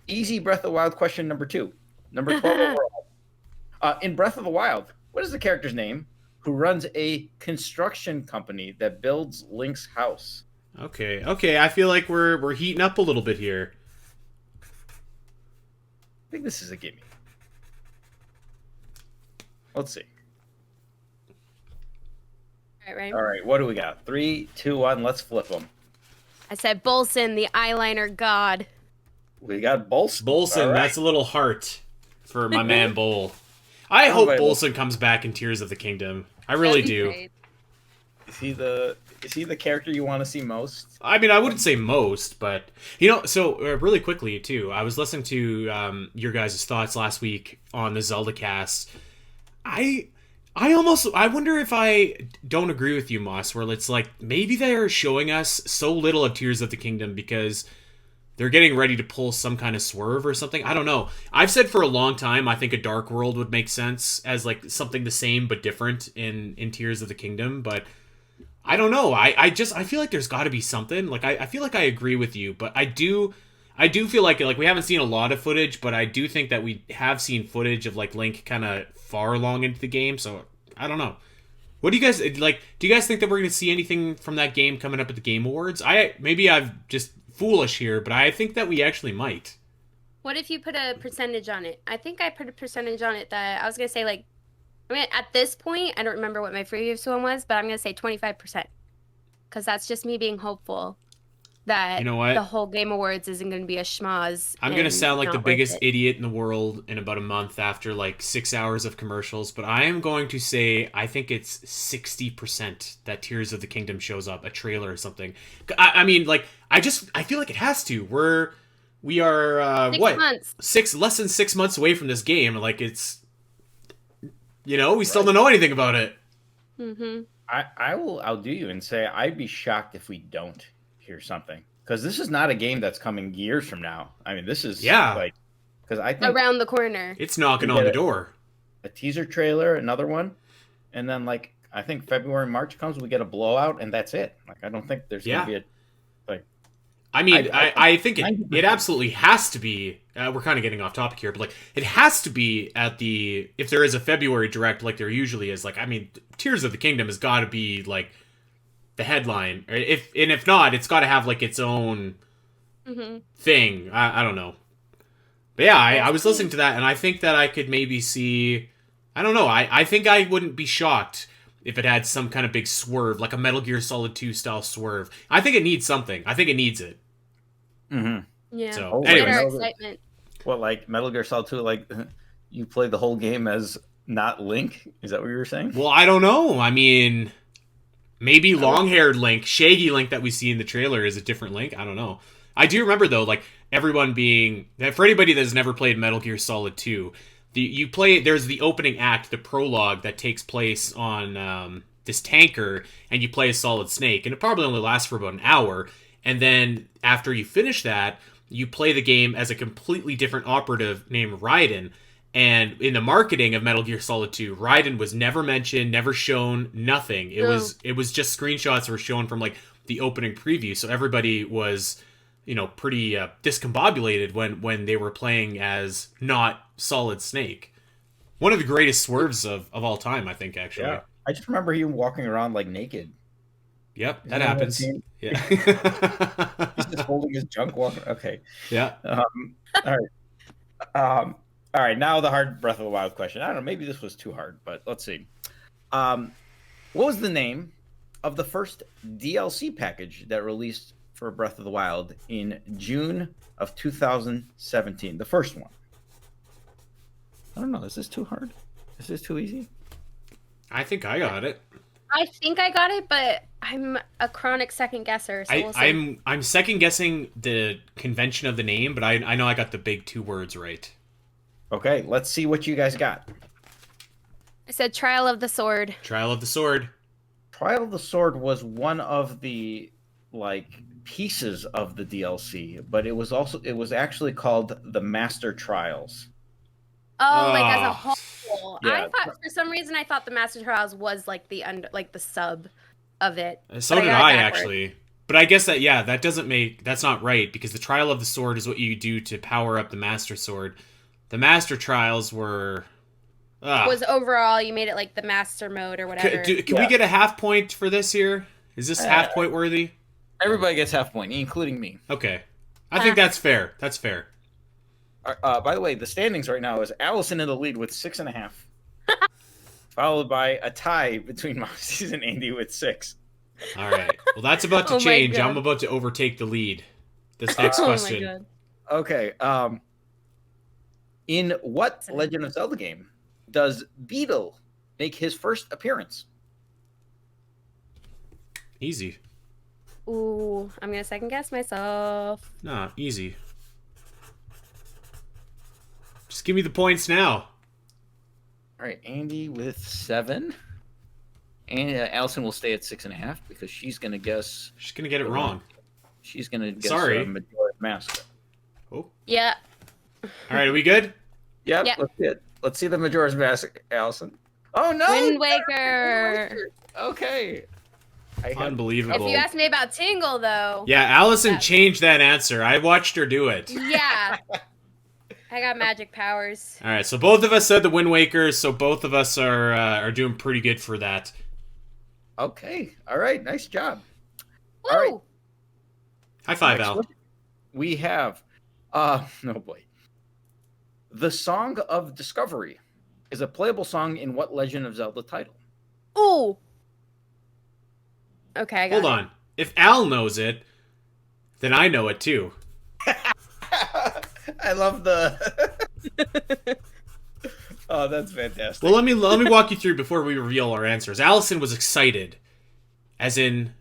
Easy Breath of the Wild question number 2. Number 12 overall. In Breath of the Wild, what is the character's name who runs a construction company that builds Link's house? Okay. I feel like we're heating up a little bit here. I think this is a gimme. Let's see. All right, what do we got? 3, 2, 1. Let's flip them. I said Bolson, the eyeliner god. We got Bolson. Bolson, right. That's a little heart for my man Bol. I hope Bolson comes back in Tears of the Kingdom. I really do. Great. Is he the character you want to see most? I mean, I wouldn't say most, but so really quickly too, I was listening to your guys' thoughts last week on the Zelda Cast. I wonder if I don't agree with you, Moss, where it's like maybe they're showing us so little of Tears of the Kingdom because they're getting ready to pull some kind of swerve or something. I don't know. I've said for a long time I think a Dark World would make sense as like something the same but different in Tears of the Kingdom, but I don't know. I feel like there's got to be something. Like I feel like I agree with you, but I do feel like we haven't seen a lot of footage, but I do think that we have seen footage of like Link kind of far along into the game. So I don't know. What do you guys like? Do you guys think that we're going to see anything from that game coming up at the Game Awards? Maybe I'm just foolish here, but I think that we actually might. What if you put a percentage on it? I think I put a percentage on it that I was going to say like, I mean, at this point, I don't remember what my previous one was, but I'm going to say 25%. Because that's just me being hopeful that the whole Game Awards isn't going to be a schmoz. I'm going to sound like the biggest idiot in the world in about a month after like 6 hours of commercials, but I am going to say I think it's 60% that Tears of the Kingdom shows up, a trailer or something. I mean, like, I feel like it has to. We are, 6 months. Less than 6 months away from this game. Like, it's, we still don't know anything about it. Mm-hmm. I'll outdo you and say I'd be shocked if we don't hear something, because this is not a game that's coming years from now. I mean, this is because I think around the corner. It's knocking on the door. A teaser trailer, another one, and then like I think February, March comes, we get a blowout, and that's it. Like I don't think there's gonna be a like. I mean, I think it absolutely has to be. We're kind of getting off topic here, but like it has to be if there is a February direct, like there usually is. Like I mean, Tears of the Kingdom has got to be like the headline. If not, it's got to have like its own thing. I don't know, but yeah, I was listening to that, and I think that I could maybe see. I don't know. I think I wouldn't be shocked if it had some kind of big swerve, like a Metal Gear Solid 2 style swerve. I think it needs something. I think it needs it. Mm-hmm. Yeah. So, anyways. Excitement. What, like Metal Gear Solid 2, like you play the whole game as not Link? Is that what you were saying? Well, I don't know. I mean, maybe long-haired Link, shaggy Link that we see in the trailer is a different Link. I don't know. I do remember, though, like everyone being... For anybody that's never played Metal Gear Solid 2... There's the opening act, the prologue that takes place on this tanker, and you play as Solid Snake, and it probably only lasts for about an hour. And then after you finish that, you play the game as a completely different operative named Raiden. And in the marketing of Metal Gear Solid 2, Raiden was never mentioned, never shown, nothing. It was just screenshots that were shown from like the opening preview. So everybody was, pretty discombobulated when they were playing as not Solid Snake. One of the greatest swerves of all time, I think, actually. Yeah. I just remember him walking around like naked. Yep, that happens. Yeah. He's just holding his junk walking. Okay. Yeah. All right. All right, now the hard Breath of the Wild question. I don't know, maybe this was too hard, but let's see. What was the name of the first DLC package that released for Breath of the Wild in June of 2017? The first one. I don't know. Is this too hard? Is this too easy? I think I got it. I think I got it, but I'm a chronic second guesser. So we'll see. I'm second guessing the convention of the name, but I know I got the big 2 words right. Okay, let's see what you guys got. I said Trial of the Sword. Trial of the Sword. Trial of the Sword was one of the pieces of the DLC, but it was actually called the Master Trials. Oh, like as a Oh. whole. Yeah. I thought for some reason the Master Trials was like the sub of it. So But did got I it backwards. actually. But I guess that's not right, because the Trial of the Sword is what you do to power up the Master Sword. The Master Trials were... Was overall you made it like the Master mode or whatever. Can we get a half point for this here? Is this half point worthy? Everybody gets half point, including me. Okay. I think that's fair. That's fair. By the way, the standings right now is Allison in the lead with 6.5. Followed by a tie between Moxie's and Andy with 6. All right. Well, that's about to Oh my change. God. I'm about to overtake the lead. This next Oh my question. God. Okay. In what Legend of Zelda game does Beetle make his first appearance? Easy. Ooh, I'm gonna second guess myself. Nah, easy. Just give me the points now. All right, Andy with 7. And Allison will stay at 6.5 because she's going to guess. She's gonna get it wrong. She's going to guess Sorry. Majora's Mask. Oh. Yeah. All right, are we good? Yep, Yep. let's see it. Let's see the Majora's Mask, Allison. Oh, no! Wind Waker. Okay. Unbelievable. If you ask me about Tingle, though. Yeah, Allison Yeah. changed that answer. I watched her do it. Yeah. I got magic powers. All right, so both of us said the Wind Waker, so both of us are doing pretty good for that. Okay. All right. Nice job. Woo! All right. High five, Next Al. one. We have, oh boy. The Song of Discovery is a playable song in what Legend of Zelda title? Ooh. Okay, I got Hold it. on. If Al knows it, then I know it too. I love the. Oh, that's fantastic. Well, let me walk you through before we reveal our answers. Allison was excited, as in,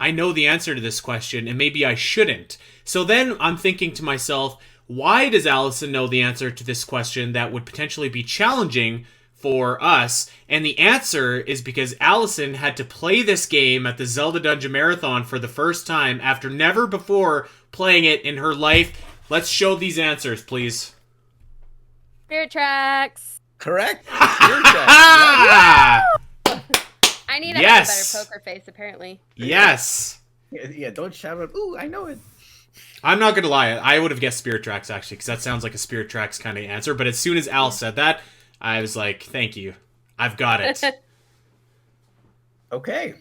I know the answer to this question, and maybe I shouldn't. So then I'm thinking to myself, why does Allison know the answer to this question that would potentially be challenging for us? And the answer is because Allison had to play this game at the Zelda Dungeon Marathon for the first time after never before playing it in her life. Let's show these answers, please. Spirit Tracks. Correct. Ah! I need to Yes. have a better poker face, apparently. Yes. Yeah, don't shout out. Ooh, I know it. I'm not gonna lie, I would have guessed Spirit Tracks actually, because that sounds like a Spirit Tracks kind of answer. But as soon as Al said that, I was like, "Thank you, I've got it." Okay.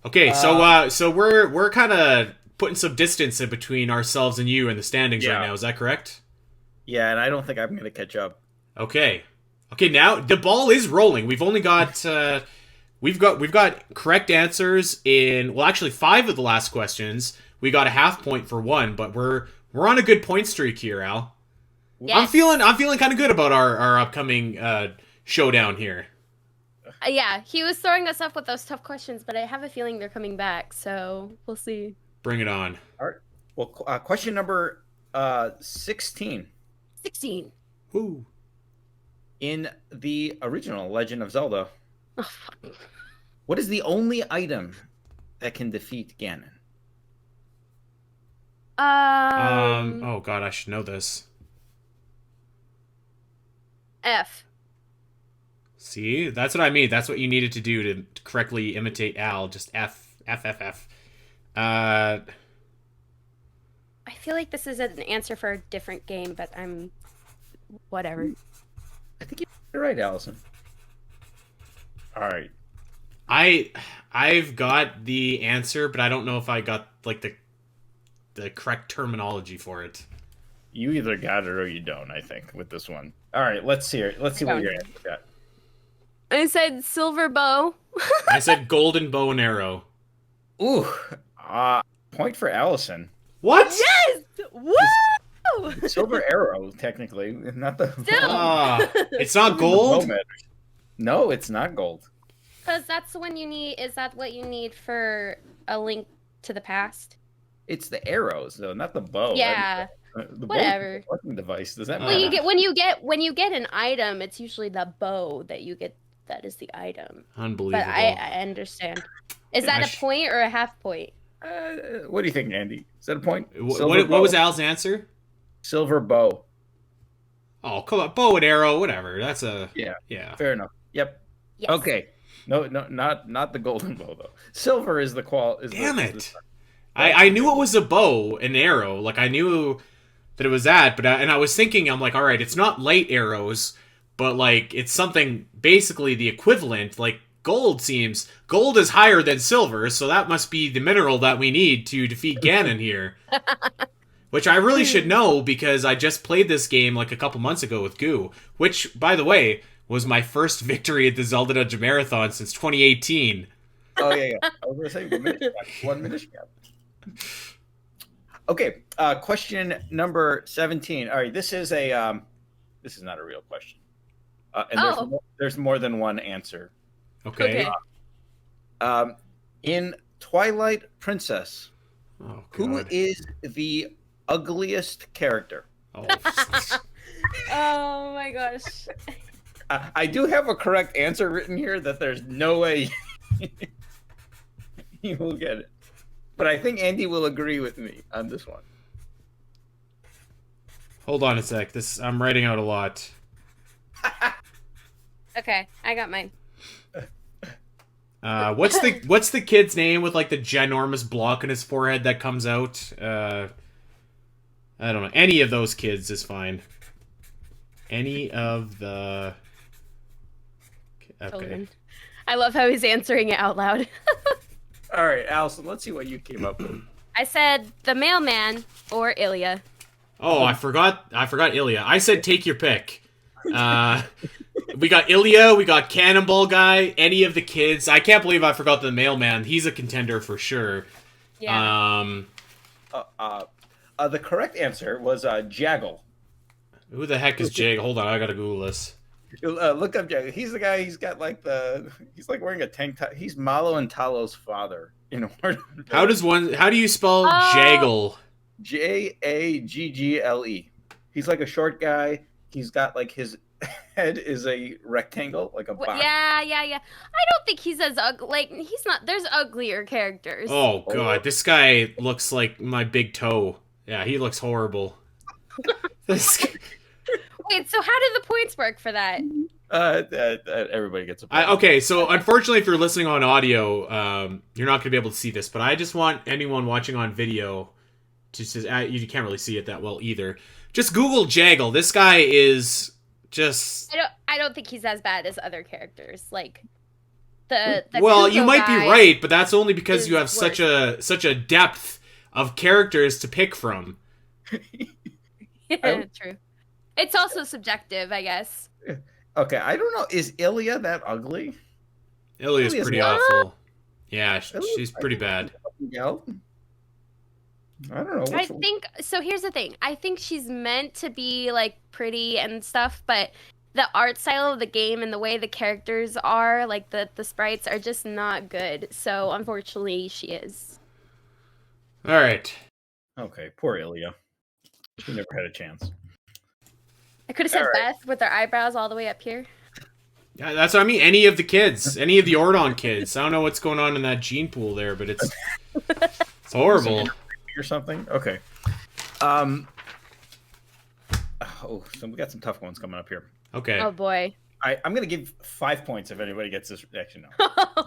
Okay, so we're kind of putting some distance in between ourselves and you in the standings Yeah. right now. Is that correct? Yeah, and I don't think I'm going to catch up. Okay. Now the ball is rolling. We've only got we've got correct answers in, well, actually 5 of the last questions. We got a half point for 1, but we're on a good point streak here, Al. Yes. I'm feeling kind of good about our upcoming showdown here. Yeah, he was throwing us off with those tough questions, but I have a feeling they're coming back, so we'll see. Bring it on. All right. Well, question number 16. 16. Woo. In the original Legend of Zelda, Oh, fuck. what is the only item that can defeat Ganon? Oh god, I should know this. F. See, that's what I mean. That's what you needed to do to correctly imitate Al. Just F. I feel like this is an answer for a different game, but I'm... whatever. I think you're right, Allison. All right. I've got the answer, but I don't know if I got like the correct terminology for it. You either got it or you don't, I think, with this one. All right, let's see it. Let's see what your answer got. I said silver bow. I said golden bow and arrow. Ooh, point for Allison. What? Yes! Woo! Silver arrow, technically, not the. Still. It's not Bow gold? matters. No, it's not gold. Because that's when you need... Is that what you need for a link to the past? It's the arrows, though, not the bow. Yeah. The Whatever. bow's a fucking device. Does that Well, matter? when you get an item, it's usually the bow that you get that is the item. Unbelievable. But I understand. Is that a point or a half point? What do you think, Andy? Is that a point? What was Al's answer? Silver bow. Oh, come on. Bow and arrow, whatever. That's a... Yeah. Fair enough. Yep. Yes. Okay. No, not the golden bow, though. Silver is the Damn it. I knew it was a bow and arrow. Like, I knew that it was that, but and I was thinking, I'm like, all right, it's not light arrows, but, like, it's something basically the equivalent. Like, gold is higher than silver, so that must be the mineral that we need to defeat Ganon here. Which I really should know, because I just played this game, like, a couple months ago with Goo, which, by the way, was my first victory at the Zelda Dungeon Marathon since 2018. Oh, yeah. I was going to say, 1 minute gap. Okay, question number 17. All right, this is not a real question. And there's more than one answer. Okay. In Twilight Princess, who God. is the ugliest character? Oh. Oh my gosh. I do have a correct answer written here that there's no way you will get it. But I think Andy will agree with me on this one. Hold on a sec. I'm writing out a lot. Okay, I got mine. What's the kid's name with, like, the ginormous block on his forehead that comes out? I don't know. Any of those kids is fine. Any of the... Okay. Children. I love how he's answering it out loud. All right, Allison, let's see what you came up with. I said the mailman or Ilya. Oh, I forgot Ilya. I said take your pick. We got Ilya, we got Cannonball Guy, any of the kids. I can't believe I forgot the mailman. He's a contender for sure. Yeah. The correct answer was Jaggle. Who the heck is Jake? Hold on, I gotta Google this. Look up Jaggle. He's the guy. He's got he's like wearing a tank top. He's Malo and Talo's father. How do you spell Jaggle? Jaggle. He's like a short guy. He's got like his head is a rectangle, like a box. Yeah. I don't think he's as ugly. Like, he's not. There's uglier characters. Oh god, this guy looks like my big toe. Yeah, he looks horrible. Wait, so how did the points work for that? Everybody gets a point. Okay, so unfortunately, if you're listening on audio, you're not going to be able to see this. But I just want anyone watching on video to just you can't really see it that well either. Just Google Jaggle. This guy is just. I don't think he's as bad as other characters. Like the well, Kuko you might be guy right, but that's only because you have worse. such a depth of characters to pick from. Yeah, true. It's also subjective, I guess. Okay, I don't know. Is Ilya that ugly? Ilya's pretty awful. Yeah, she's pretty bad. Yeah. I don't know. I think so. Here's the thing. I think she's meant to be like pretty and stuff, but the art style of the game and the way the characters are, like the sprites, are just not good. So unfortunately, she is. All right. Okay, poor Ilya. She never had a chance. I could have said Beth with her eyebrows all the way up here. Yeah, that's what I mean. Any of the kids, any of the Ordon kids. I don't know what's going on in that gene pool there, but it's horrible. Or something. Okay. So we got some tough ones coming up here. Okay. Oh boy. I'm gonna give 5 points if anybody gets this reaction now.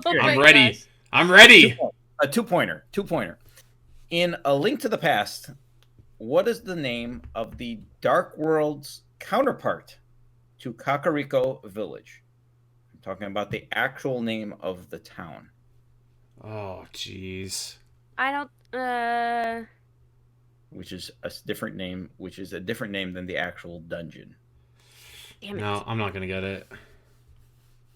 I'm ready. Gosh. I'm ready. A two-pointer. In A Link to the Past, what is the name of the Dark World's counterpart to Kakariko Village? I'm talking about the actual name of the town. Oh, jeez. I don't. Which is a different name. Which is a different name than the actual dungeon. Damn it. No, I'm not gonna get it.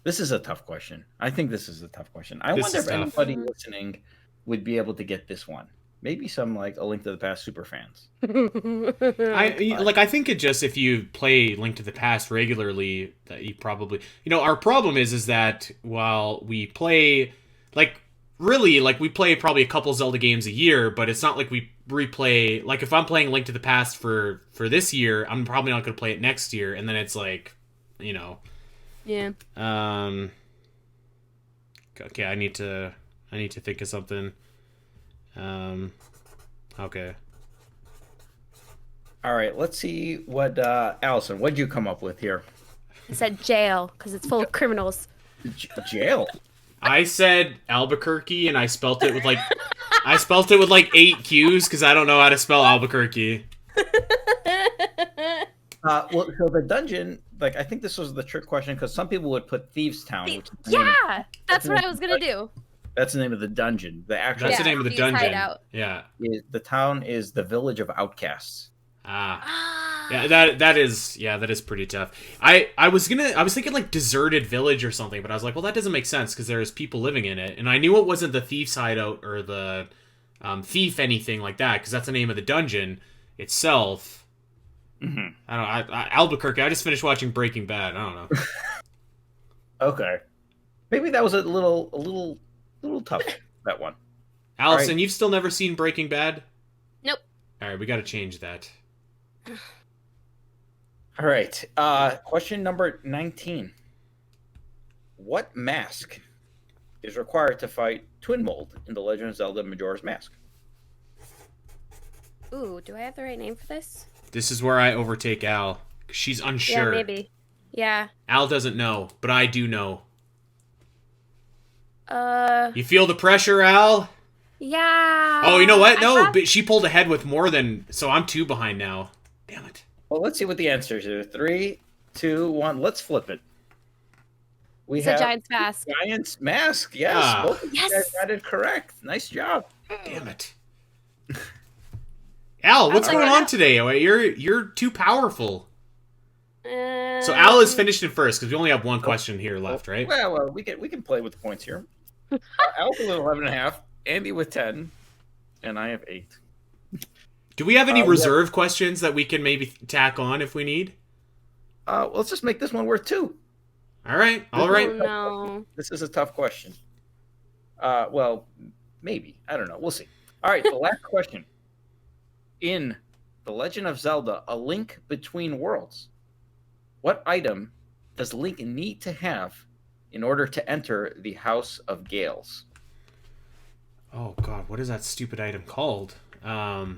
This is a tough question. I think this is a tough question. I wonder if anybody listening would be able to get this one. Maybe some like A Link to the Past super fans. I think it just, if you play Link to the Past regularly, that you probably, our problem is that while we play we play probably a couple Zelda games a year, but it's not like we replay, like if I'm playing Link to the Past for this year, I'm probably not going to play it next year, and then it's like, Yeah, Yeah. Okay, I need to think of something. Okay. All right, let's see what Allison. What'd you come up with here? I said jail because it's full of criminals. Jail. I said Albuquerque, and I spelt it with like 8 Q's because I don't know how to spell Albuquerque. Well, so the dungeon, like I think this was the trick question because some people would put Thieves Town. Which is the name Yeah, that's what I was gonna do. that's the name of the dungeon. The actual That's the name of the Thieves' dungeon. Hideout. Yeah. the town is the village of outcasts. Yeah, that is pretty tough. I was thinking like deserted village or something, but I was like, well, that doesn't make sense because there's people living in it, and I knew it wasn't the thief's hideout or the thief anything like that because that's the name of the dungeon itself. Mm-hmm. I don't know. Albuquerque. I just finished watching Breaking Bad. I don't know. Okay, maybe that was a little tough, that one. Allison, right. you've still never seen Breaking Bad? Nope. All right, we got to change that. All right. Question number 19. What mask is required to fight Twin Mold in The Legend of Zelda Majora's Mask? Ooh, do I have the right name for this? This is where I overtake Al. She's unsure. Yeah, maybe. Yeah. Al doesn't know, but I do know. Uh. You feel the pressure, Al? Yeah. Oh, you know what? No, but she pulled ahead with more than... So I'm 2 behind now. Damn it. Well, let's see what the answers are. 3, 2, 1. Let's flip it. We It's have a Giant's Mask. Giant's Mask. Yes. Ah. Both of you Yes. guys got it correct. Nice job. Damn it. Al, what's I'll going figure it on out. today? You're too powerful. So Al is finished in first because we only have one question here left, right? Well, we can play with the points here. Al with 11.5, Andy with 10, and I have 8. Do we have any yeah. reserve questions that we can maybe tack on if we need? Let's just make this one worth 2. All right. Oh, Right. no. This is a tough question. Well, maybe. I don't know. We'll see. All right, the last question. In The Legend of Zelda, A Link Between Worlds, what item does Link need to have in order to enter the House of Gales? Oh God, what is that stupid item called? I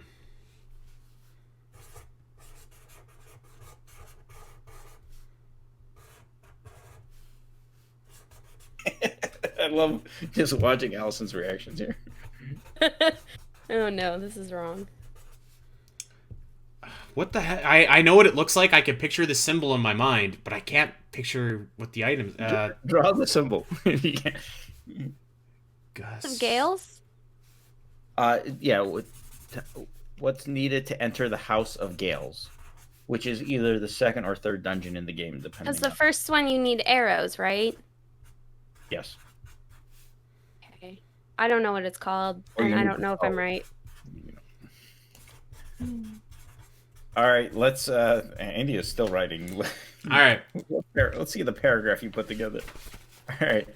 love just watching Allison's reactions here. Oh no, this is wrong. What the heck? I know what it looks like. I can picture the symbol in my mind, but I can't picture what the item. Draw the symbol. Gus. Some Gales? Yeah. What's needed to enter the House of Gales, which is either the second or third dungeon in the game, depending. Because the on... first one you need arrows, right? Yes. Okay. I don't know what it's called, Or and you I need don't know if I'm right. All right, let's. Andy is still writing. All right. Let's see the paragraph you put together. All right.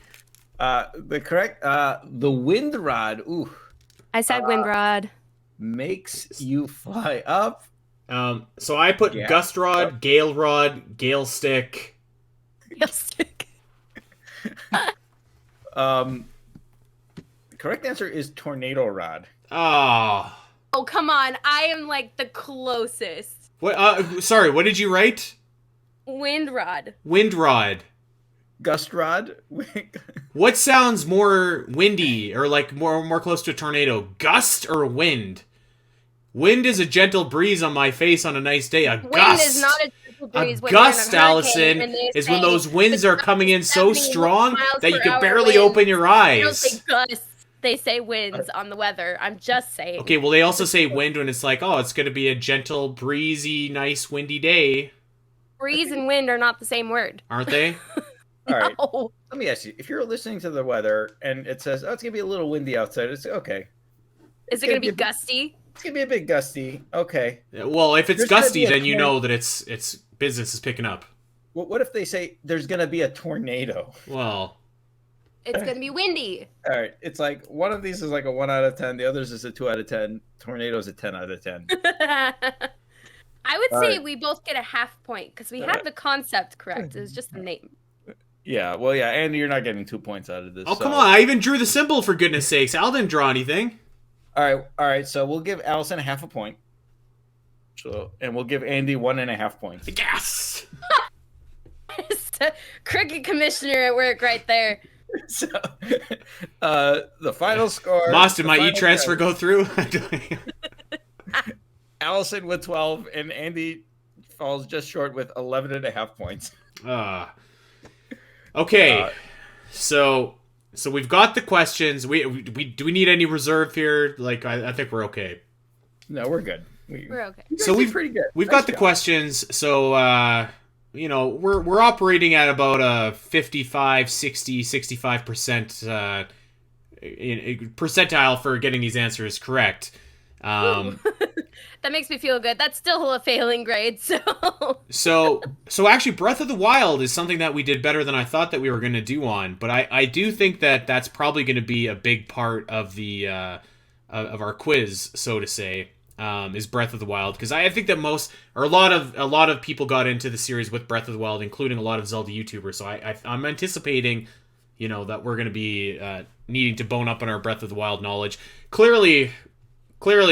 The correct. The wind rod. Ooh. I said Windrod. Makes you fly up. So I put Yeah. gust rod, gale rod, gale stick. Stick. The correct answer is tornado rod. Oh. Oh, come on. I am like the closest. What? Sorry. What did you write? Windrod. Wind rod. Gust rod. What sounds more windy or like more close to a tornado? Gust or wind? Wind is a gentle breeze on my face on a nice day. A Wind gust. is not a gentle breeze. A when you're in gust, hurricane Allison, and they is when say those winds the are coming in gust so 70 strong miles that you per can hour barely winds. open your They don't eyes. say gusts. They say winds on the weather. I'm just saying. Okay, well, they also say wind when it's like, oh, it's going to be a gentle, breezy, nice, windy day, Breeze and wind are not the same word. aren't they? All right. No. Let me ask you: if you're listening to the weather and it says, "Oh, it's gonna be a little windy outside," it's okay. Is it going to be gusty? It's gonna be a bit gusty. Okay. Well, if it's There's gonna gusty, be a then you tornado. know that it's business is picking up. What if they say there's gonna be a tornado? Well, It's going to be windy. All right. It's like one of these is like a 1 out of 10. The others is a 2 out of 10. Tornado's a 10 out of 10. I would All say right. we both get a half point because we have the concept correct. It's just the name. Yeah, well, yeah, and you're not getting 2 points out of this. Oh, so. come on. I even drew the symbol, for goodness sakes. Al didn't draw anything. All right. So we'll give Allison half a point. So, and we'll give Andy 1.5 points. Yes! Cricket commissioner at work right there. So, the final score. Moss, did my e-transfer go through? Allison with 12, and Andy falls just short with 11.5 points. Okay, so we've got the questions. We do we need any reserve here? Like, I think we're okay. No, we're good. We're okay. So we've pretty good. We've Nice got the job. questions. So we're operating at about a 55, 60, 65% percentile for getting these answers correct. That makes me feel good. That's still a failing grade, so. So actually, Breath of the Wild is something that we did better than I thought that we were going to do on. But I do think that that's probably going to be a big part of the of our quiz, so to say, is Breath of the Wild, because I think that a lot of people got into the series with Breath of the Wild, including a lot of Zelda YouTubers. So I'm anticipating, that we're going to be needing to bone up on our Breath of the Wild knowledge. Clearly,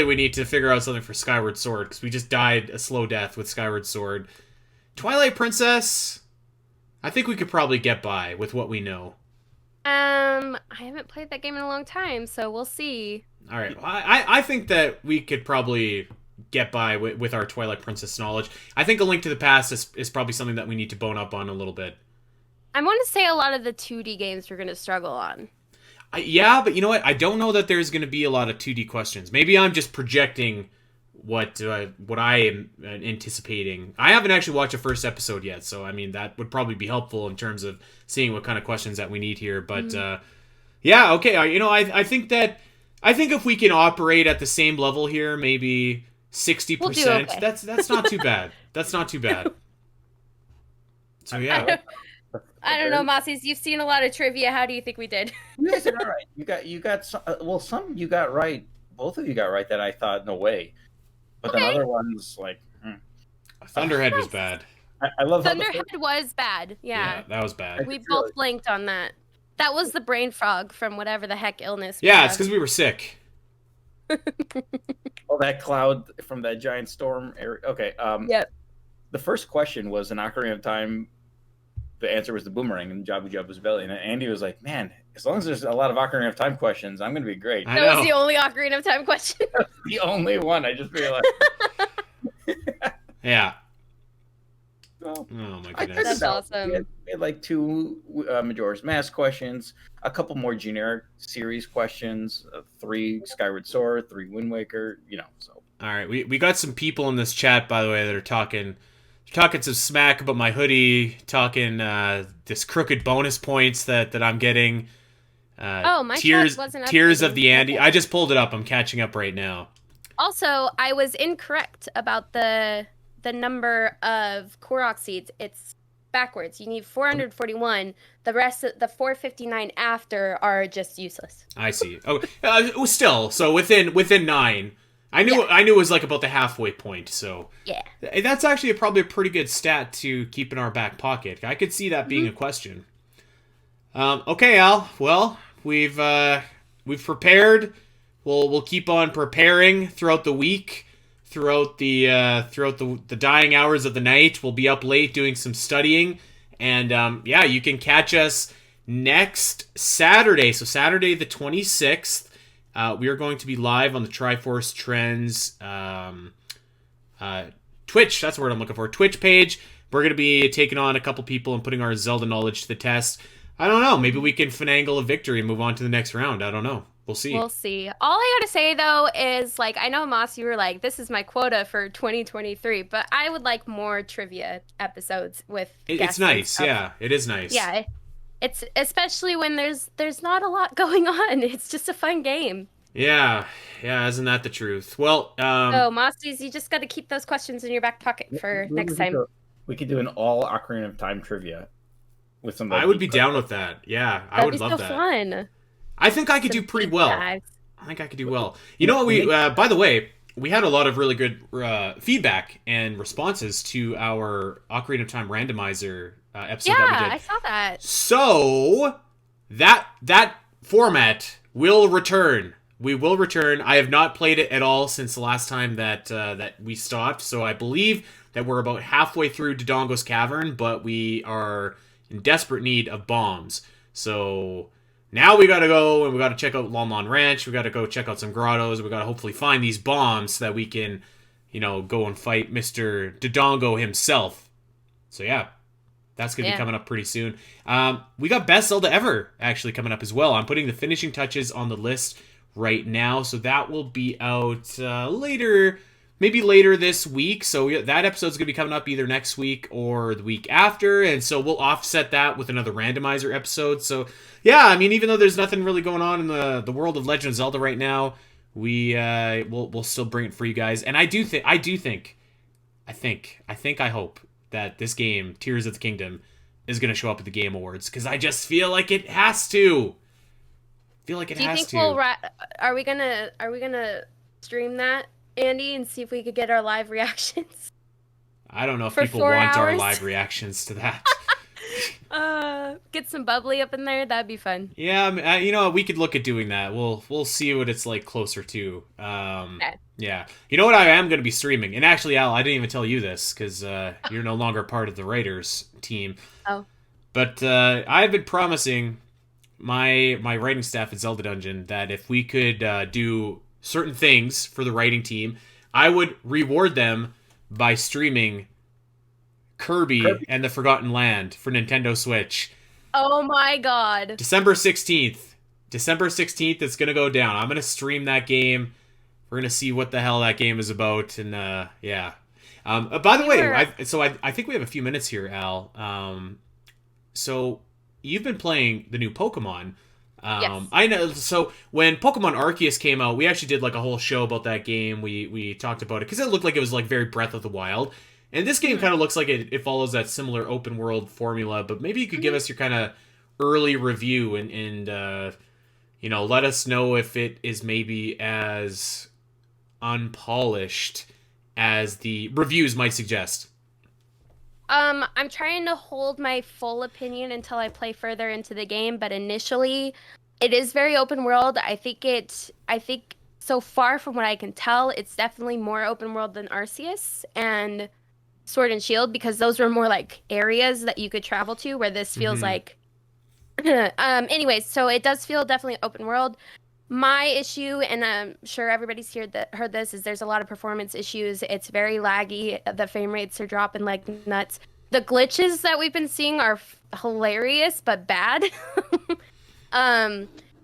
we need to figure out something for Skyward Sword, because we just died a slow death with Skyward Sword. Twilight Princess, I think we could probably get by with what we know. I haven't played that game in a long time, so we'll see. All right, I think that we could probably get by with our Twilight Princess knowledge. I think A Link to the Past is probably something that we need to bone up on a little bit. I want to say a lot of the 2D games we're going to struggle on. Yeah, but you know what? I don't know that there's going to be a lot of 2D questions. Maybe I'm just projecting what I am anticipating. I haven't actually watched the first episode yet, so I mean that would probably be helpful in terms of seeing what kind of questions that we need here. But yeah, okay. I think if we can operate at the same level here, maybe 60%. We'll do okay. That's not too bad. That's not too bad. So yeah. I don't know, Mossies. You've seen a lot of trivia. How do you think we did? You guys did all right. You got some. Well, some you got right. Both of you got right that I thought no way. But then other ones like Thunderhead was bad. I love Thunderhead was bad. Yeah, that was bad. We both blinked on that. That was the brain fog from whatever the heck illness. Yeah, it's because we were sick. Oh, that cloud from that giant storm area. Okay. Yep. The first question was an Ocarina of Time. The answer was the boomerang in Jabu Jabu's belly. And Andy was like, man, as long as there's a lot of Ocarina of Time questions, I'm going to be great. That was the only Ocarina of Time question. The only one. I just realized. Yeah. Well, oh, my goodness. That's awesome. We had like 2 Majora's Mask questions, a couple more generic series questions, 3 Skyward Sword, 3 Wind Waker, so. All right. We got some people in this chat, by the way, that are talking some smack about my hoodie, talking this crooked bonus points that I'm getting. My tears wasn't tears of the Andy. I just pulled it up. I'm catching up right now. Also, I was incorrect about the number of Korok seeds. It's backwards. You need 441. The rest of the 459 after are just useless. I see. Oh, it was still so within 9. I knew it was like about the halfway point, so yeah, that's actually probably a pretty good stat to keep in our back pocket. I could see that being a question. Okay, Al. Well, we've prepared. We'll keep on preparing throughout the week, throughout the dying hours of the night. We'll be up late doing some studying, and you can catch us next Saturday. So Saturday the 26th. We are going to be live on the Triforce Trends Twitch. That's the word I'm looking for. Twitch page. We're going to be taking on a couple people and putting our Zelda knowledge to the test. I don't know. Maybe we can finagle a victory and move on to the next round. I don't know. We'll see. We'll see. All I gotta say though is I know Moss, you were like, this is my quota for 2023, but I would like more trivia episodes with. It's nice. Yeah, it is nice. Yeah. It's especially when there's not a lot going on. It's just a fun game. Yeah, isn't that the truth? Well, so Mossies, you just got to keep those questions in your back pocket for next time. We could do an all Ocarina of Time trivia with some. I would be down with that. Yeah, I would love that. Fun. I think I could do pretty well. I think I could do well. You know what? We by the way, we had a lot of really good feedback and responses to our Ocarina of Time randomizer episode that we did. I saw that. So that format will return. We will return. I have not played it at all since the last time that we stopped. So I believe that we're about halfway through Dodongo's Cavern, but we are in desperate need of bombs. So now we gotta go and we gotta check out Lon Lon Ranch. We gotta go check out some grottos. We gotta hopefully find these bombs so that we can, go and fight Mr. Dodongo himself. So yeah. That's going to be coming up pretty soon. We got Best Zelda Ever actually coming up as well. I'm putting the finishing touches on the list right now. So that will be out maybe later this week. So that episode's going to be coming up either next week or the week after. And so we'll offset that with another randomizer episode. So yeah, I mean, even though there's nothing really going on in the world of Legend of Zelda right now, we'll still bring it for you guys. And I hope that this game, Tears of the Kingdom, is going to show up at the Game Awards, because I just feel like it has to. Do you think are we gonna stream that, Andy, and see if we could get our live reactions? I don't know if people want our live reactions to that. Get some bubbly up in there. That'd be fun. Yeah, we could look at doing that. We'll see what it's like closer to. Okay. Yeah. You know what I am going to be streaming? And actually, Al, I didn't even tell you this because you're no longer part of the writers team. Oh. But I've been promising my writing staff at Zelda Dungeon that if we could do certain things for the writing team, I would reward them by streaming Kirby and the Forgotten Land for Nintendo Switch. Oh my god. December 16th. It's going to go down. I'm going to stream that game. We're going to see what the hell that game is about. And yeah. By the way, I think we have a few minutes here, Al. So you've been playing the new Pokemon. Yes. I know. So when Pokemon Arceus came out, we actually did like a whole show about that game. We talked about it because it looked like it was like very Breath of the Wild. And this game kind of looks like it follows that similar open world formula, but maybe you could give us your kind of early review and let us know if it is maybe as unpolished as the reviews might suggest. I'm trying to hold my full opinion until I play further into the game, but initially it is very open world. I think so far from what I can tell, it's definitely more open world than Arceus and Sword and Shield, because those were more like areas that you could travel to, where this feels like anyways, so it does feel definitely open world. My issue, and I'm sure everybody's heard this, is there's a lot of performance issues. It's very laggy. The frame rates are dropping like nuts. The glitches that we've been seeing are hilarious but bad.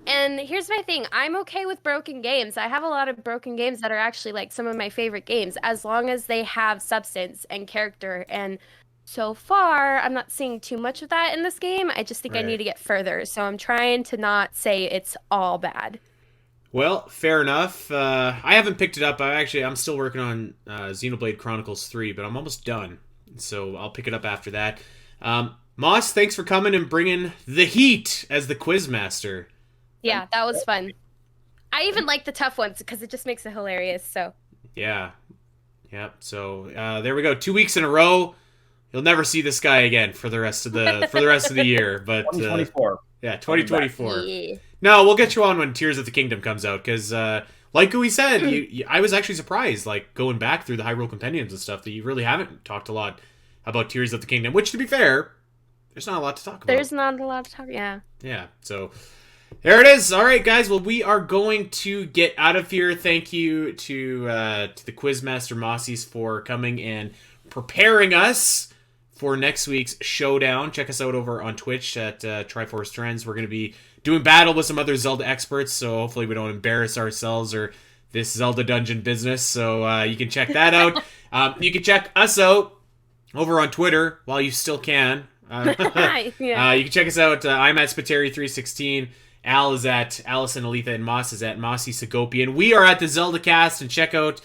And here's my thing. I'm okay with broken games. I have a lot of broken games that are actually like some of my favorite games, as long as they have substance and character. And so far, I'm not seeing too much of that in this game. I just think I need to get further. So I'm trying to not say it's all bad. Well, fair enough. I haven't picked it up. I'm still working on Xenoblade Chronicles 3, but I'm almost done. So I'll pick it up after that. Moss, thanks for coming and bringing the heat as the Quizmaster. Yeah, that was fun. I even like the tough ones because it just makes it hilarious. So yeah. So there we go. 2 weeks in a row. You'll never see this guy again for the rest of the year. But 2024. 2024. Yeah. No, we'll get you on when Tears of the Kingdom comes out, because like we said, I was actually surprised, like going back through the Hyrule Compendiums and stuff, that you really haven't talked a lot about Tears of the Kingdom. Which, to be fair, there's not a lot to talk about. There's not a lot to talk. Yeah. Yeah. So there it is. All right, guys. Well, we are going to get out of here. Thank you to the Quizmaster Mossies for coming and preparing us for next week's showdown. Check us out over on Twitch at Triforce Trends. We're going to be doing battle with some other Zelda experts, so hopefully we don't embarrass ourselves or this Zelda Dungeon business. So you can check that out. You can check us out over on Twitter while you still can. You can check us out. I'm at Spiteri316. Al is at Allison Aletha, and Moss is at Mossy Segopian. We are at the Zelda Cast, and check out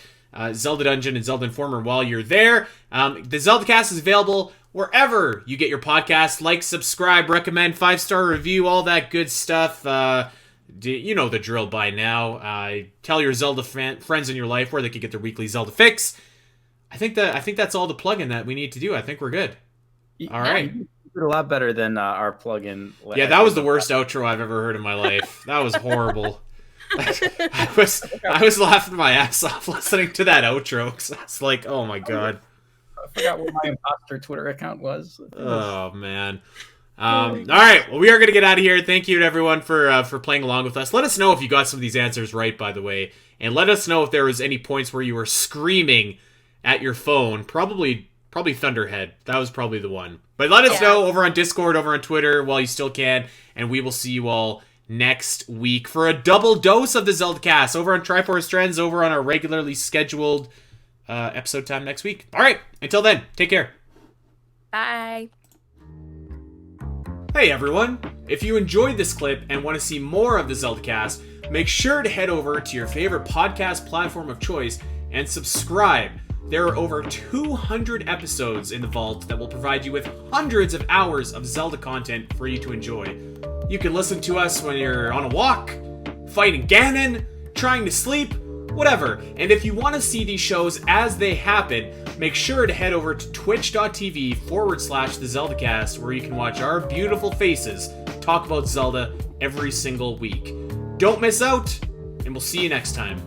Zelda Dungeon and Zelda Informer while you're there. The Zelda Cast is available wherever you get your podcasts. Like, subscribe, recommend, 5-star review, all that good stuff. You know the drill by now. Tell your Zelda friends in your life where they can get their weekly Zelda fix. I think that's all the plug-in that we need to do. I think we're good. All right. did a lot better than our plugin. Yeah, that was the worst outro I've ever heard in my life. That was horrible. I was laughing my ass off listening to that outro because I was like, oh my god. I forgot what my imposter Twitter account was. Oh man. All right. Well, we are going to get out of here. Thank you to everyone for playing along with us. Let us know if you got some of these answers right, by the way, and let us know if there was any points where you were screaming at your phone. Probably Thunderhead. That was probably the one. But let us know over on Discord, over on Twitter, while you still can, and we will see you all next week for a double dose of the Zelda Cast over on Triforce Trends, over on our regularly scheduled episode time next week. All right. Until then, take care. Bye. Hey everyone! If you enjoyed this clip and want to see more of the Zelda Cast, make sure to head over to your favorite podcast platform of choice and subscribe. There are over 200 episodes in the vault that will provide you with hundreds of hours of Zelda content for you to enjoy. You can listen to us when you're on a walk, fighting Ganon, trying to sleep, whatever. And if you want to see these shows as they happen, make sure to head over to twitch.tv/the Zelda Cast, where you can watch our beautiful faces talk about Zelda every single week. Don't miss out, and we'll see you next time.